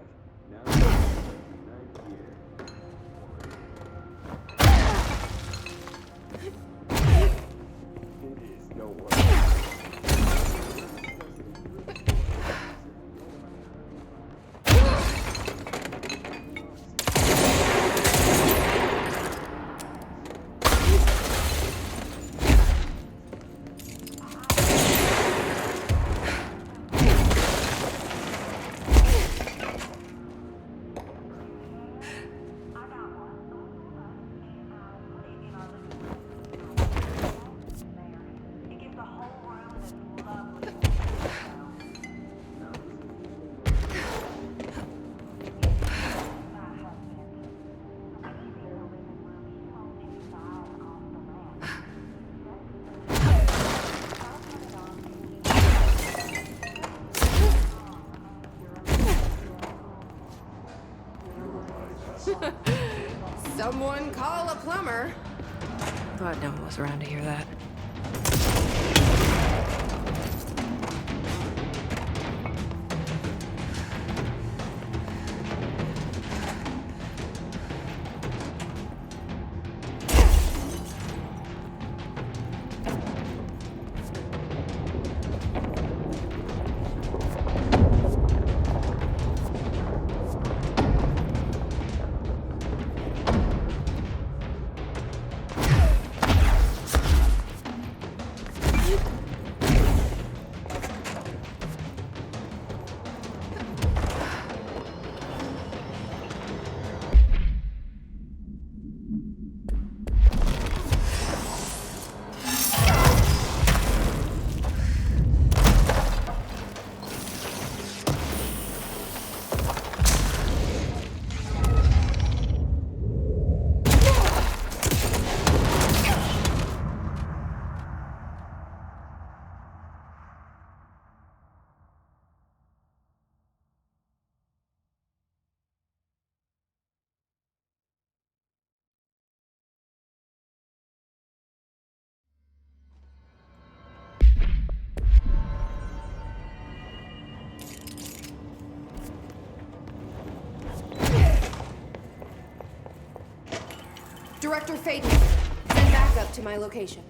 Now, tonight here. It is no one. Someone call a plumber. Thought no one was around to hear that. Director Faden, send backup to my location.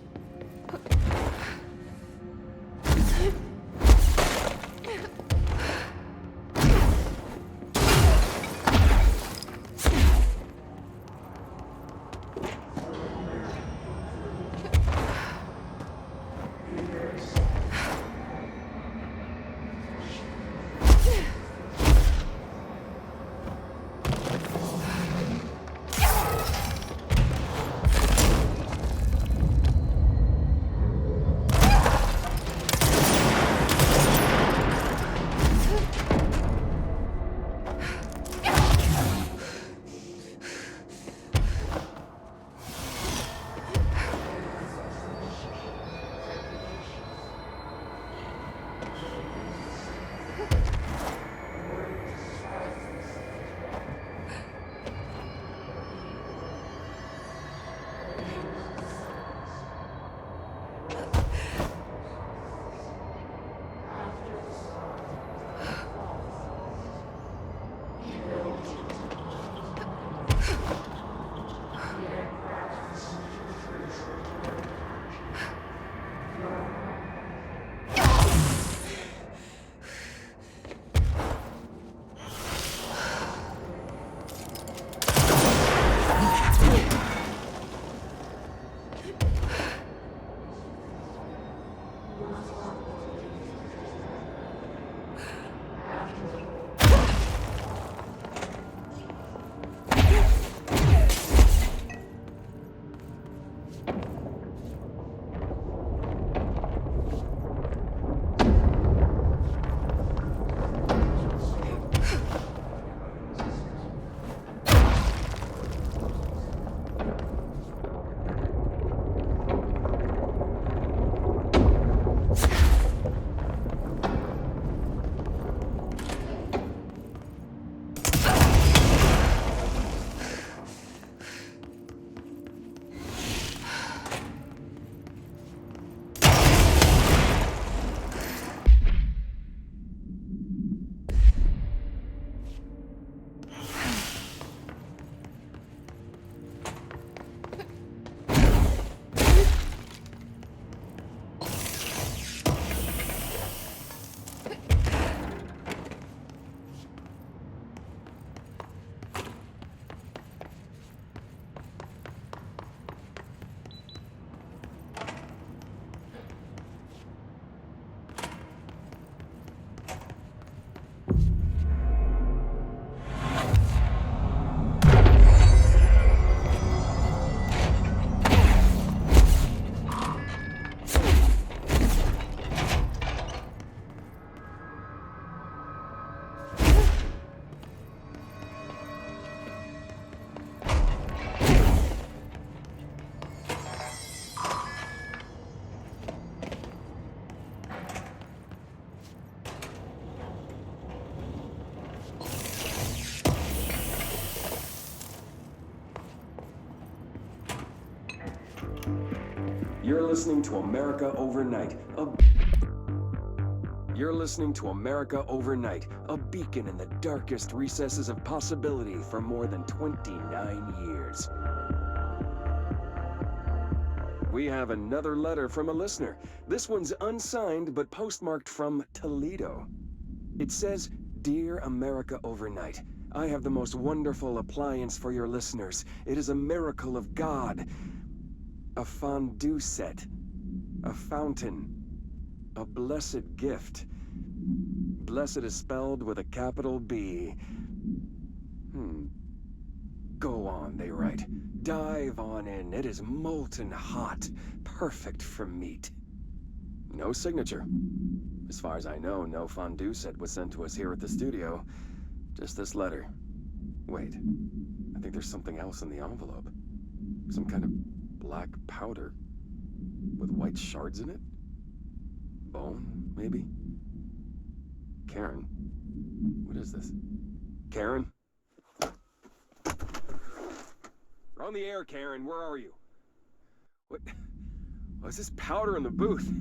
You're listening to America Overnight. You're listening to America Overnight, a beacon in the darkest recesses of possibility for more than 29 years. We have another letter from a listener. This one's unsigned, but postmarked from Toledo. It says, "Dear America Overnight, I have the most wonderful appliance for your listeners. It is a miracle of God. A fondue set. A fountain. A blessed gift. Blessed is spelled with a capital B. Go on, they write. Dive on in. It is molten hot. Perfect for meat." No signature. As far as I know, no fondue set was sent to us here at the studio. Just this letter. Wait. I think there's something else in the envelope. Some kind of black powder. With white shards in it? Bone, maybe? Karen? What is this? Karen? We're on the air, Karen. Where are you? What? What's this powder in the booth?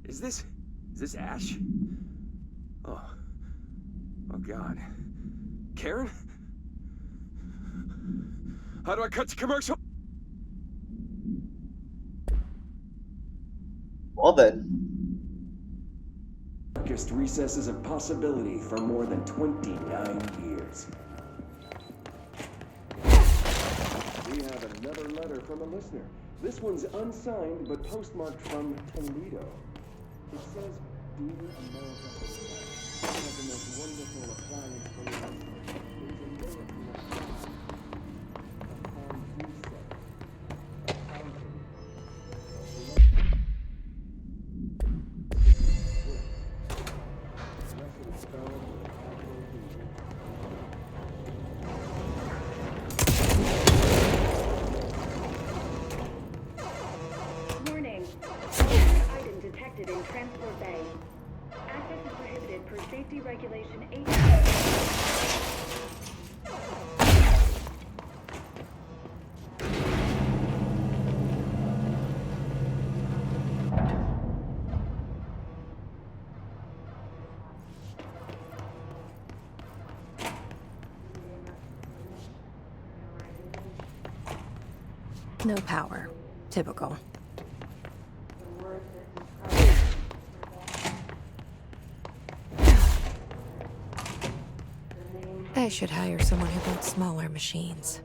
Is this ash? Oh God. Karen? How do I cut to commercial? Well then. Darkest recesses of possibility for more than 29 years. We have another letter from a listener. This one's unsigned, but postmarked from Toledo. It says, "Dear America, I have the most wonderful appliance for your listeners. It is a miracle of God. A fondue set. A fountain. Blessed is spelled with a capital B. Warning. Item detected in Transport Bay. Access is prohibited per safety regulation 8. No power. Typical. I should hire someone who builds smaller machines.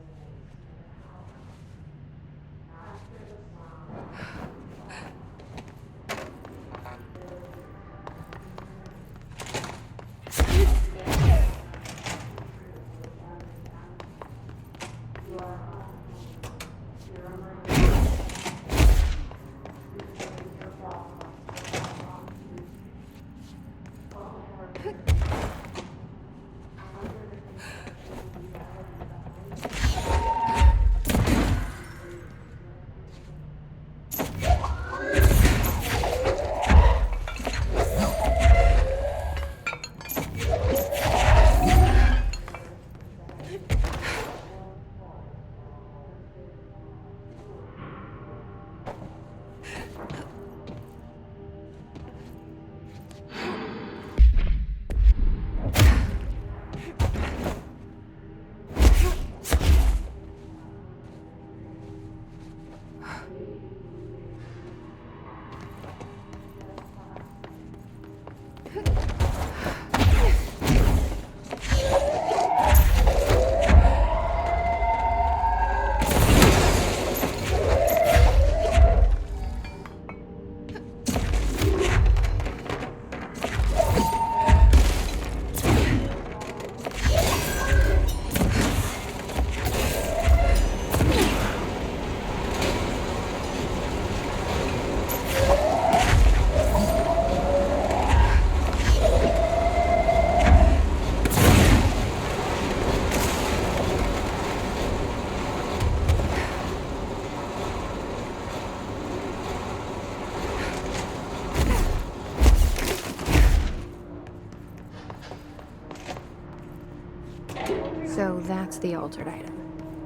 So that's the altered item.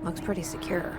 Looks pretty secure.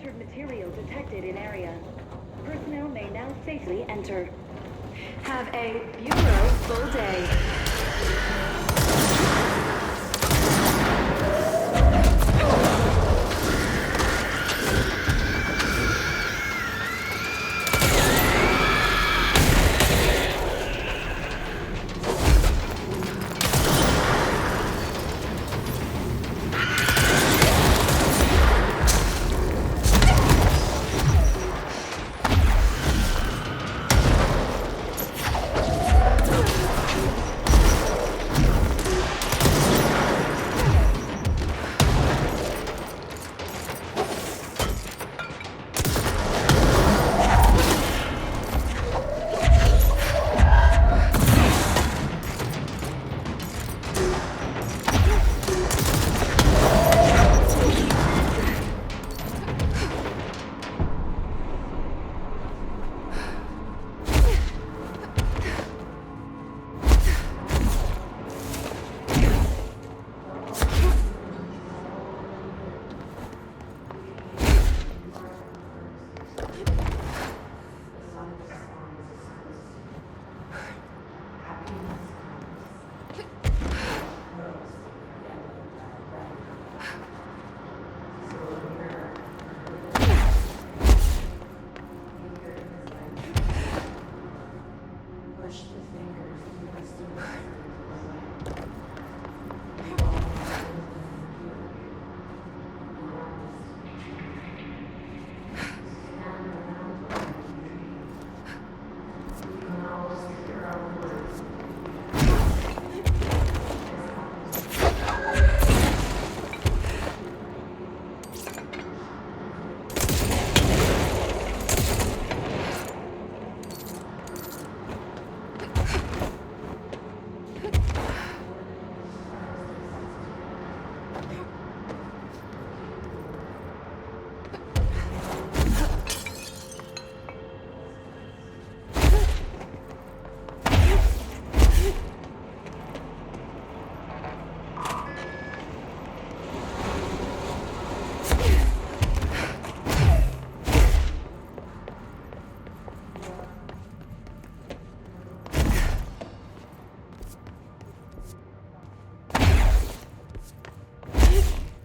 altered material detected in area. Personnel may now safely enter. Have a Bureau full day.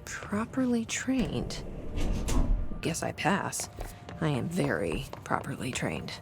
Properly trained. Guess I pass. I am very properly trained.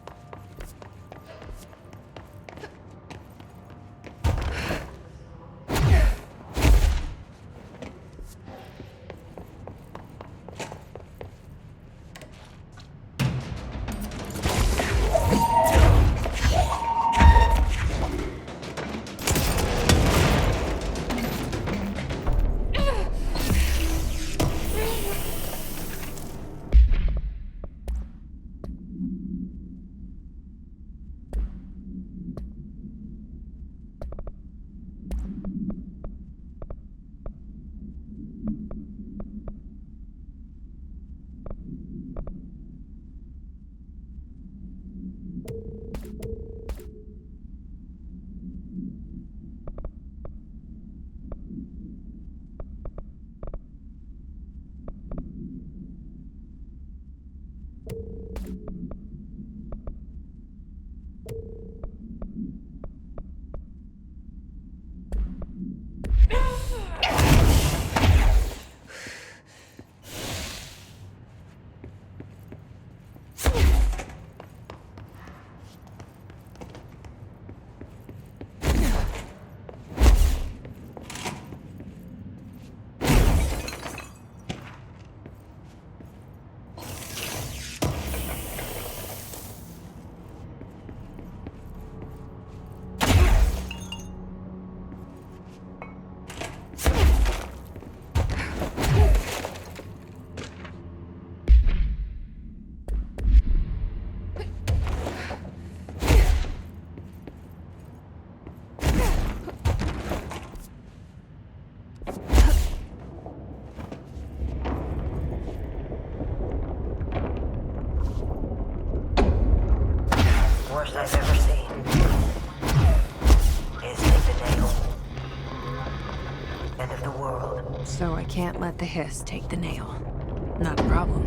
Worst I've ever seen is take the nail. End of the world. So I can't let the hiss take the nail. Not a problem.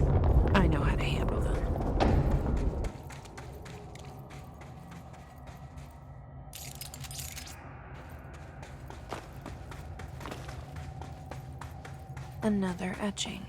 I know how to handle them. Another etching.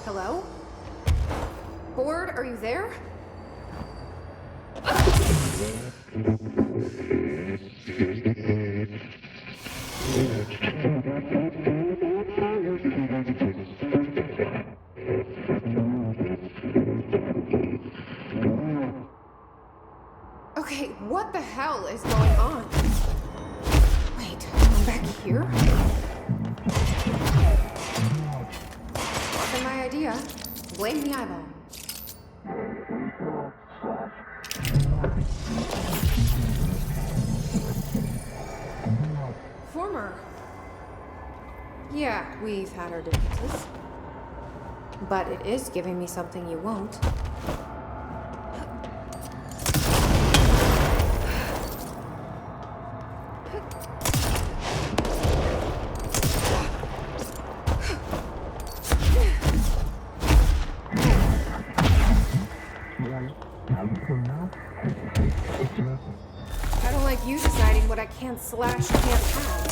Hello? Board, are you there? Okay, what the hell is going on? Wait, I'm back here? Wasn't my idea. Blame the eyeball. Former. Yeah, we've had our differences. But it is giving me something you won't. I don't like you deciding what I can / can't have.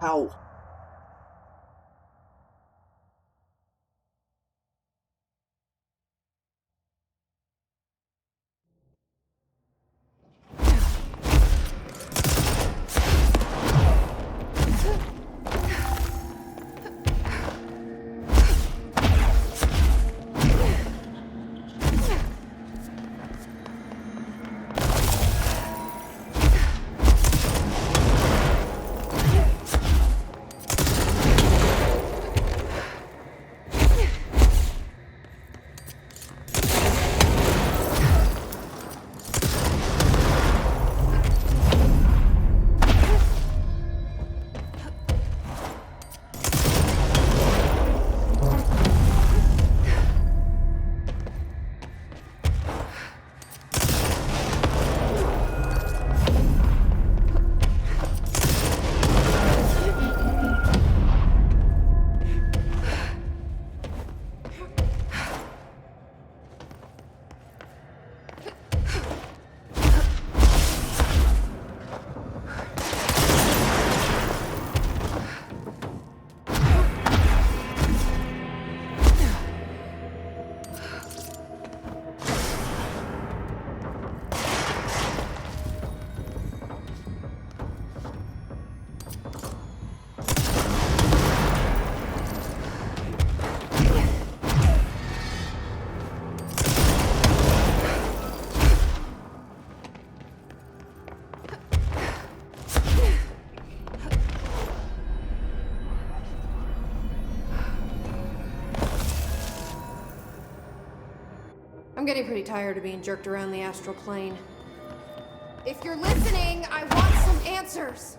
How? I'm getting pretty tired of being jerked around the astral plane. If you're listening, I want some answers.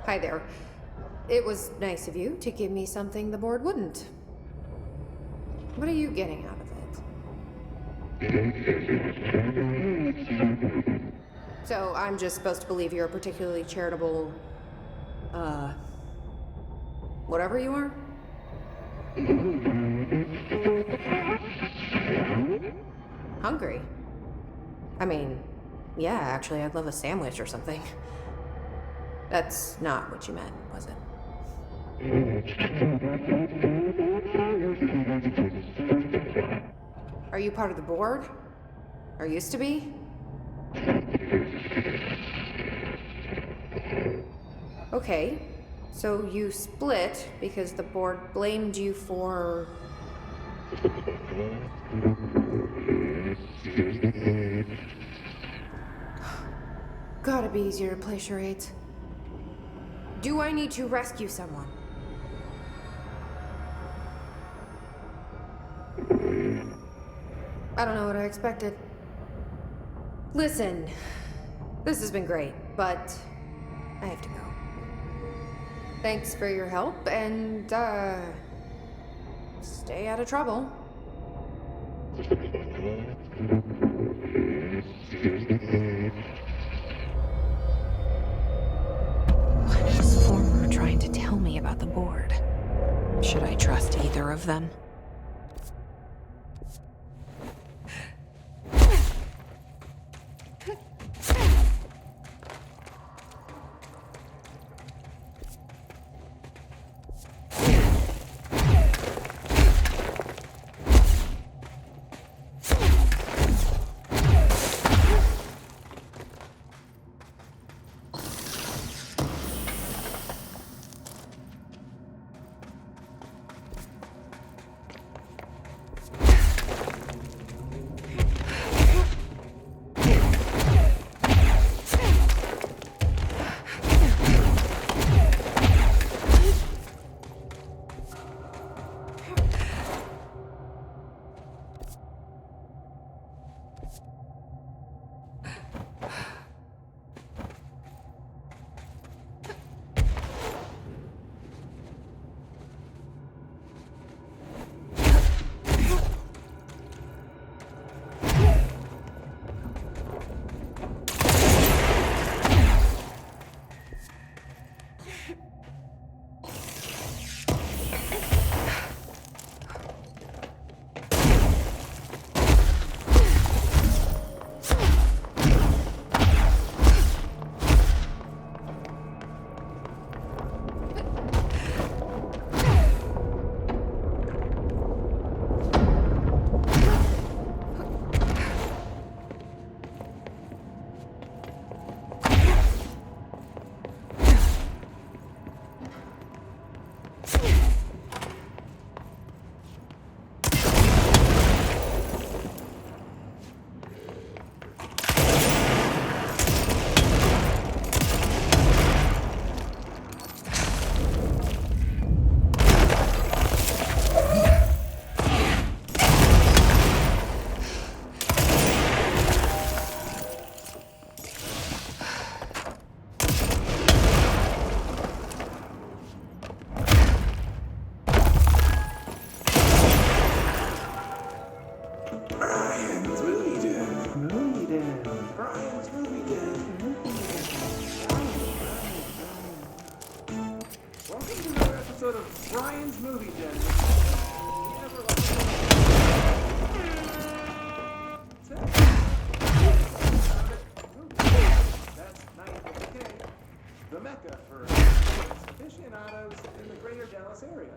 Hi there. It was nice of you to give me something the board wouldn't. What are you getting out of it? So I'm just supposed to believe you're a particularly charitable, whatever you are? Hungry? I mean, yeah, actually, I'd love a sandwich or something. That's not what you meant, was it? Are you part of the board? Or used to be? Okay, so you split because the board blamed you for... Gotta be easier to play charades. Do I need to rescue someone? I don't know what I expected. Listen, this has been great, but I have to go. Thanks for your help, and, stay out of trouble. What is Former trying to tell me about the board? Should I trust either of them? Ryan's movie den. That's Night of the King, the mecca for aficionados in the greater Dallas area.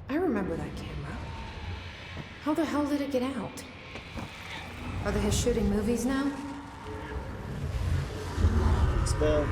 I remember that camera. How the hell did it get out? Are they just shooting movies now? Spill.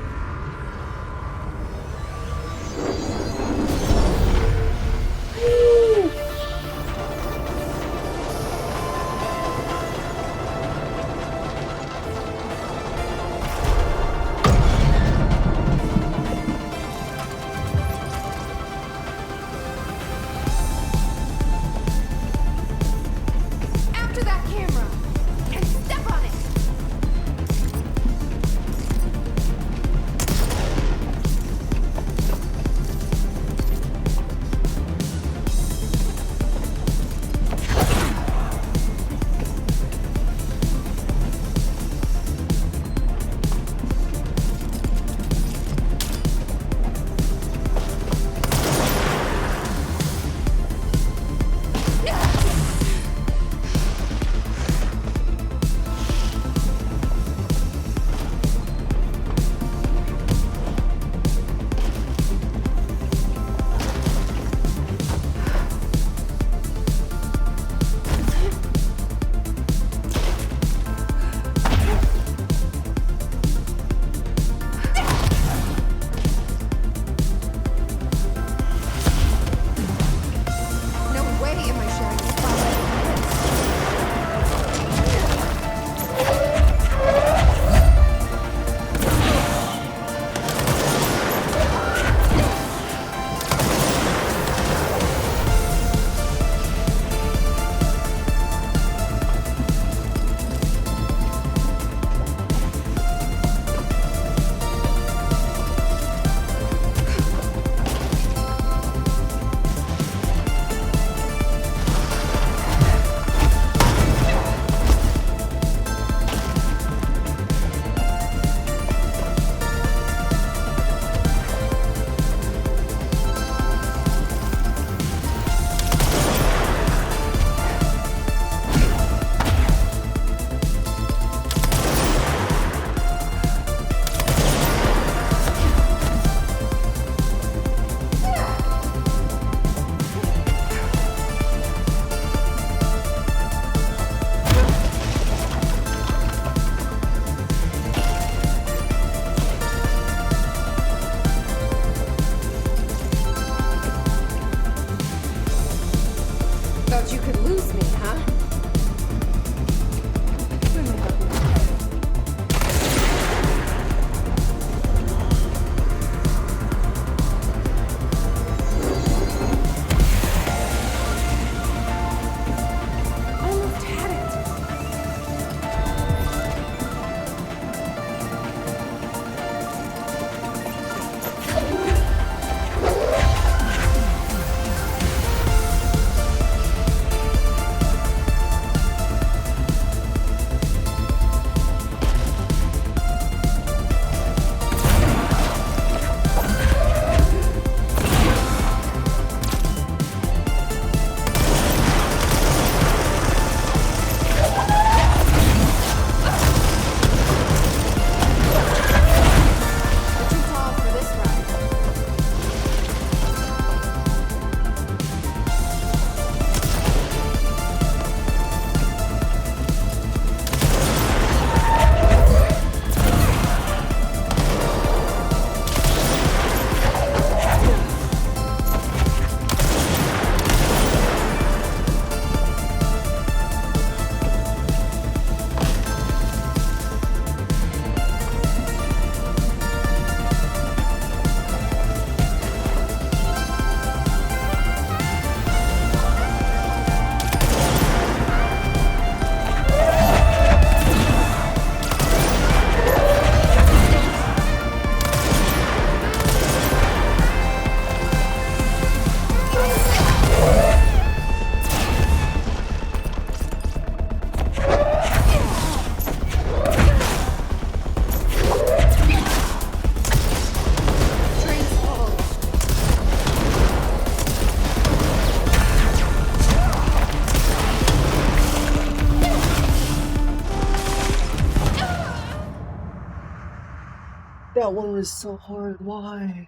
After that camera! And step on it! That one was so hard. Why?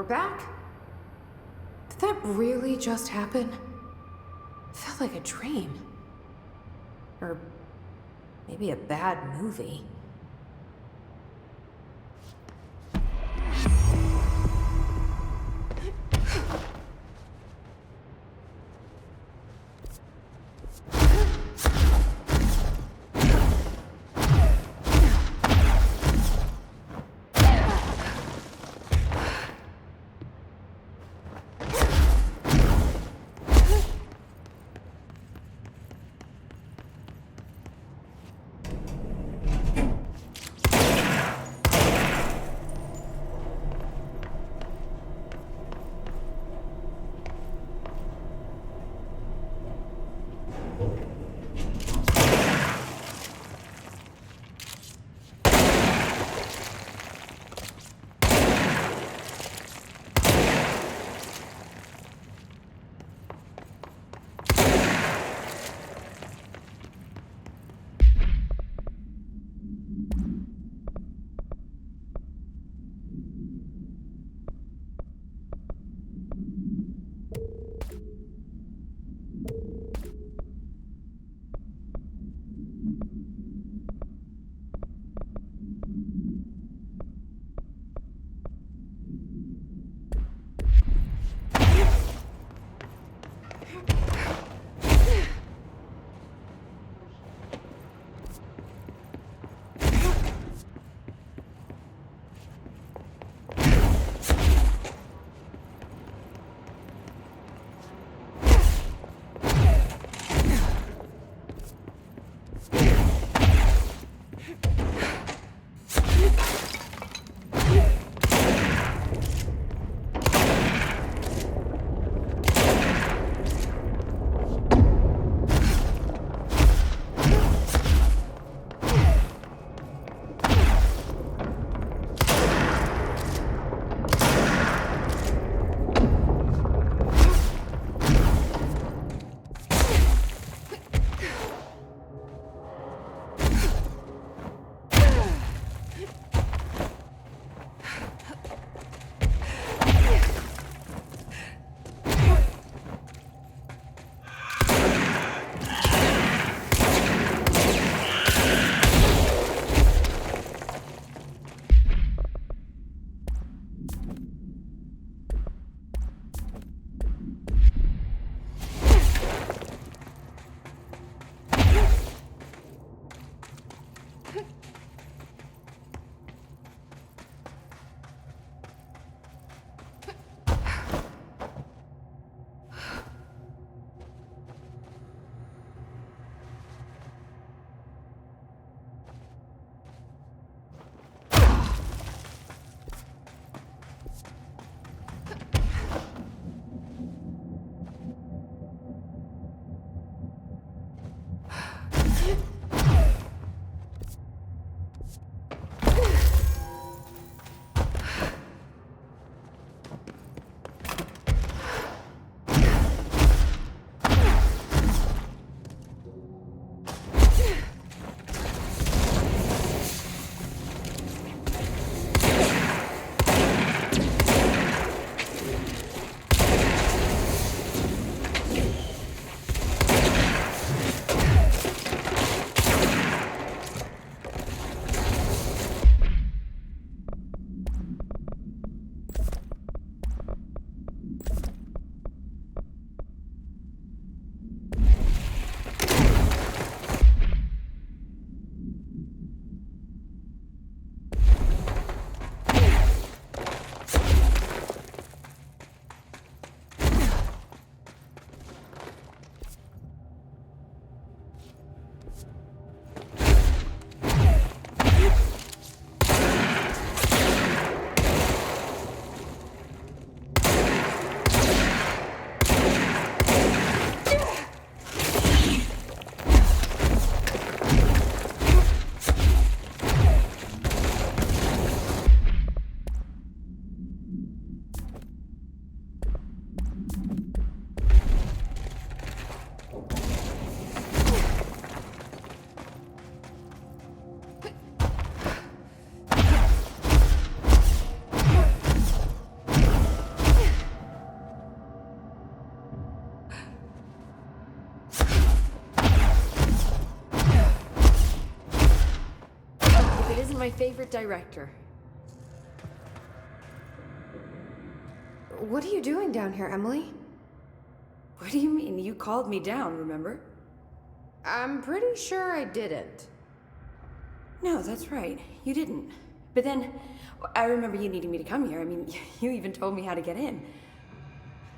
back? Did that really just happen? It felt like a dream. Or maybe a bad movie. my favorite director. What are you doing down here, Emily? What do you mean? You called me down, remember? I'm pretty sure I didn't. No, that's right. You didn't. But then, I remember you needing me to come here. I mean, you even told me how to get in.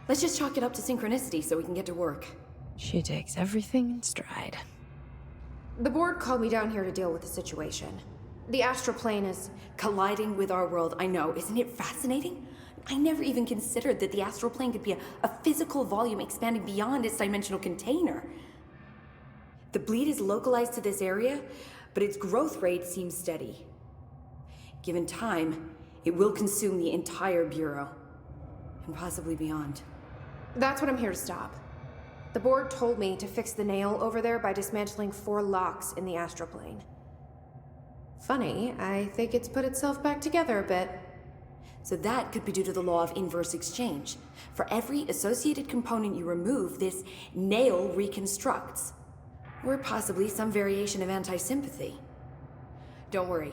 Let's just chalk it up to synchronicity so we can get to work. She takes everything in stride. The board called me down here to deal with the situation. The astral plane is colliding with our world, I know. Isn't it fascinating? I never even considered that the astral plane could be a physical volume expanding beyond its dimensional container. The bleed is localized to this area, but its growth rate seems steady. Given time, it will consume the entire Bureau, and possibly beyond. That's what I'm here to stop. The board told me to fix the nail over there by dismantling 4 locks in the astral plane. Funny, I think it's put itself back together a bit. So that could be due to the law of inverse exchange. For every associated component you remove, this nail reconstructs. Or possibly some variation of anti-sympathy. Don't worry,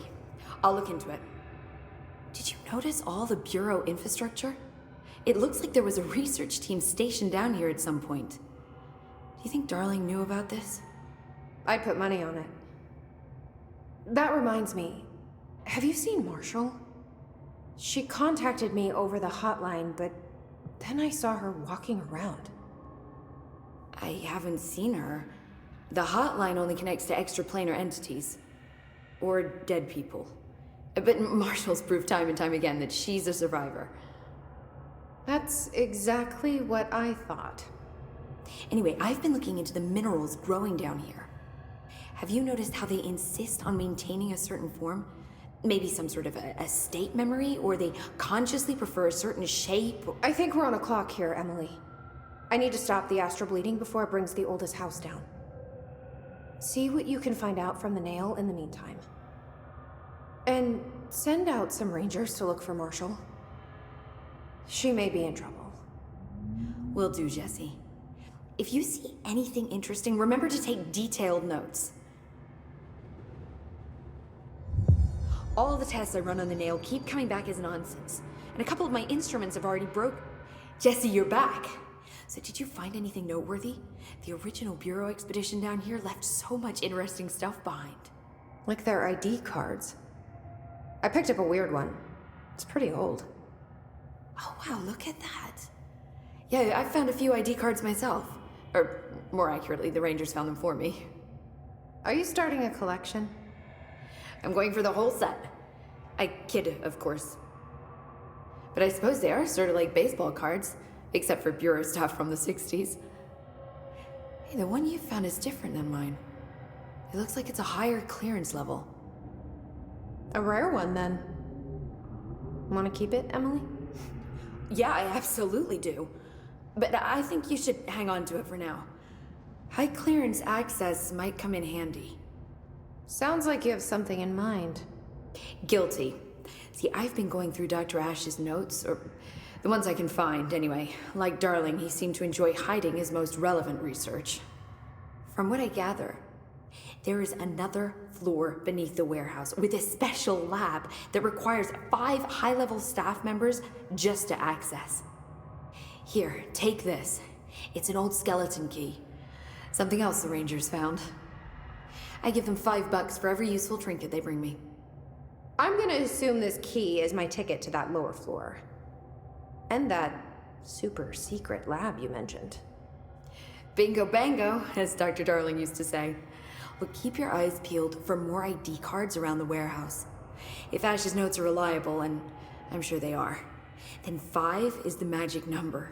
I'll look into it. Did you notice all the Bureau infrastructure? It looks like there was a research team stationed down here at some point. Do you think Darling knew about this? I'd put money on it. That reminds me, have you seen Marshall? She contacted me over the hotline, but then I saw her walking around. I haven't seen her. The hotline only connects to extraplanar entities. Or dead people. But Marshall's proved time and time again that she's a survivor. That's exactly what I thought. Anyway, I've been looking into the minerals growing down here. Have you noticed how they insist on maintaining a certain form? Maybe some sort of a state memory, or they consciously prefer a certain shape? I think we're on a clock here, Emily. I need to stop the astral bleeding before it brings the oldest house down. See what you can find out from the nail in the meantime. And send out some rangers to look for Marshall. She may be in trouble. Will do, Jesse. If you see anything interesting, remember to take detailed notes. All the tests I run on the nail keep coming back as nonsense. And a couple of my instruments have already broke. Jesse, you're back. So did you find anything noteworthy? The original Bureau expedition down here left so much interesting stuff behind. Like their ID cards. I picked up a weird one. It's pretty old. Oh wow, look at that. Yeah, I found a few ID cards myself. Or, more accurately, the Rangers found them for me. Are you starting a collection? I'm going for the whole set. I kid, of course. But I suppose they are sort of like baseball cards, except for Bureau stuff from the 60s. Hey, the one you found is different than mine. It looks like it's a higher clearance level. A rare one, then. Want to keep it, Emily? Yeah, I absolutely do. But I think you should hang on to it for now. High clearance access might come in handy. Sounds like you have something in mind. Guilty. See, I've been going through Dr. Ash's notes, or the ones I can find, anyway. Like Darling, he seemed to enjoy hiding his most relevant research. From what I gather, there is another floor beneath the warehouse with a special lab that requires 5 high-level staff members just to access. Here, take this. It's an old skeleton key. Something else the Rangers found. I give them $5 for every useful trinket they bring me. I'm gonna assume this key is my ticket to that lower floor. And that super secret lab you mentioned. Bingo bango, as Dr. Darling used to say. Look, keep your eyes peeled for more ID cards around the warehouse. If Ash's notes are reliable, and I'm sure they are, then 5 is the magic number.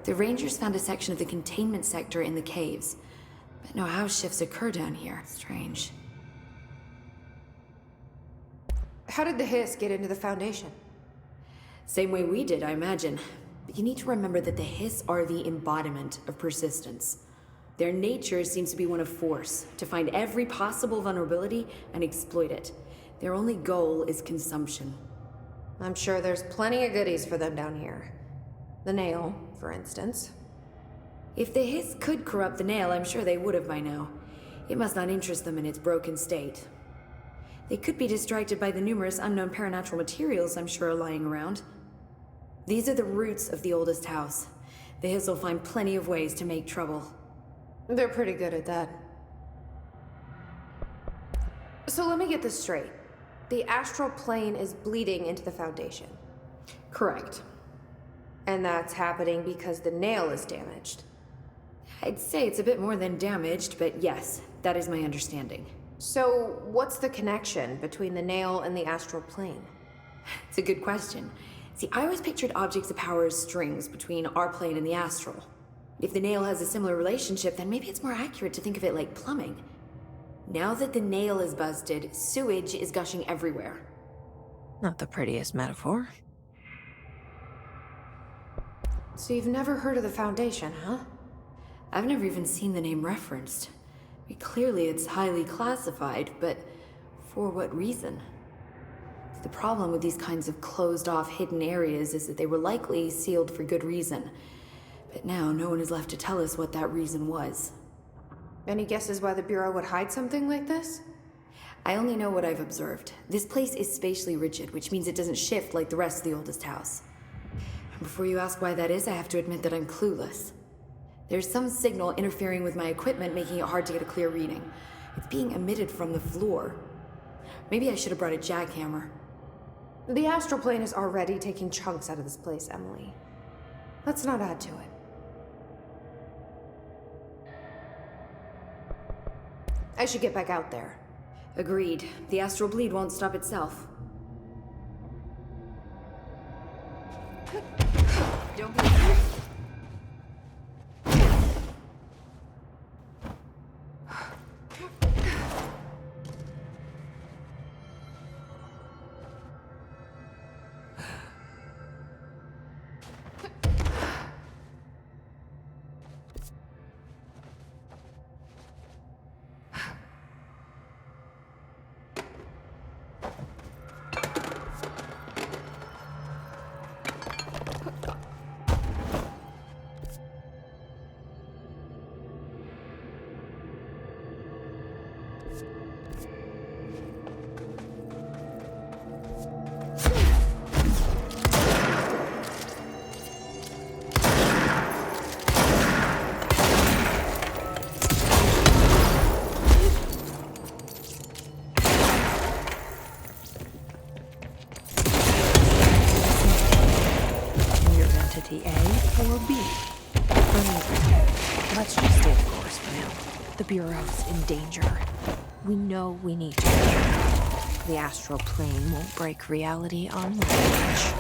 The Rangers found a section of the containment sector in the caves, but no house shifts occur down here. Strange. How did the hiss get into the Foundation? Same way we did, I imagine. But you need to remember that the hiss are the embodiment of persistence. Their nature seems to be one of force, to find every possible vulnerability and exploit it. Their only goal is consumption. I'm sure there's plenty of goodies for them down here. The nail, for instance. If the hiss could corrupt the nail, I'm sure they would have by now. It must not interest them in its broken state. They could be distracted by the numerous unknown paranatural materials I'm sure are lying around. These are the roots of the oldest house. The hiss will find plenty of ways to make trouble. They're pretty good at that. So let me get this straight. The astral plane is bleeding into the Foundation. Correct. And that's happening because the nail is damaged. I'd say it's a bit more than damaged, but yes, that is my understanding. So what's the connection between the nail and the astral plane? It's a good question. See, I always pictured objects of power as strings between our plane and the astral. If the nail has a similar relationship, then maybe it's more accurate to think of it like plumbing. Now that the nail is busted, sewage is gushing everywhere. Not the prettiest metaphor. So you've never heard of the Foundation, huh? I've never even seen the name referenced. I mean, clearly it's highly classified, but for what reason? The problem with these kinds of closed-off hidden areas is that they were likely sealed for good reason. But now no one is left to tell us what that reason was. Any guesses why the Bureau would hide something like this? I only know what I've observed. This place is spatially rigid, which means it doesn't shift like the rest of the oldest house. Before you ask why that is, I have to admit that I'm clueless. There's some signal interfering with my equipment, making it hard to get a clear reading. It's being emitted from the floor. Maybe I should have brought a jackhammer. The astral plane is already taking chunks out of this place, Emily. Let's not add to it. I should get back out there. Agreed. The astral bleed won't stop itself. Don't be afraid. Entity A or B? For neither. Let's just stay the course for now. The Bureau's in danger. We know we need to. The astral plane won't break reality on language.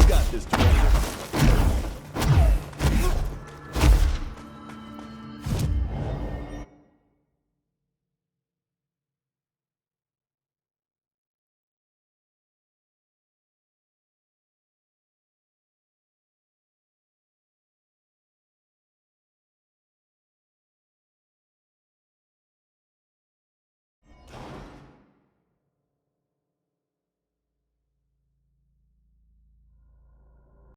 Got this, Director.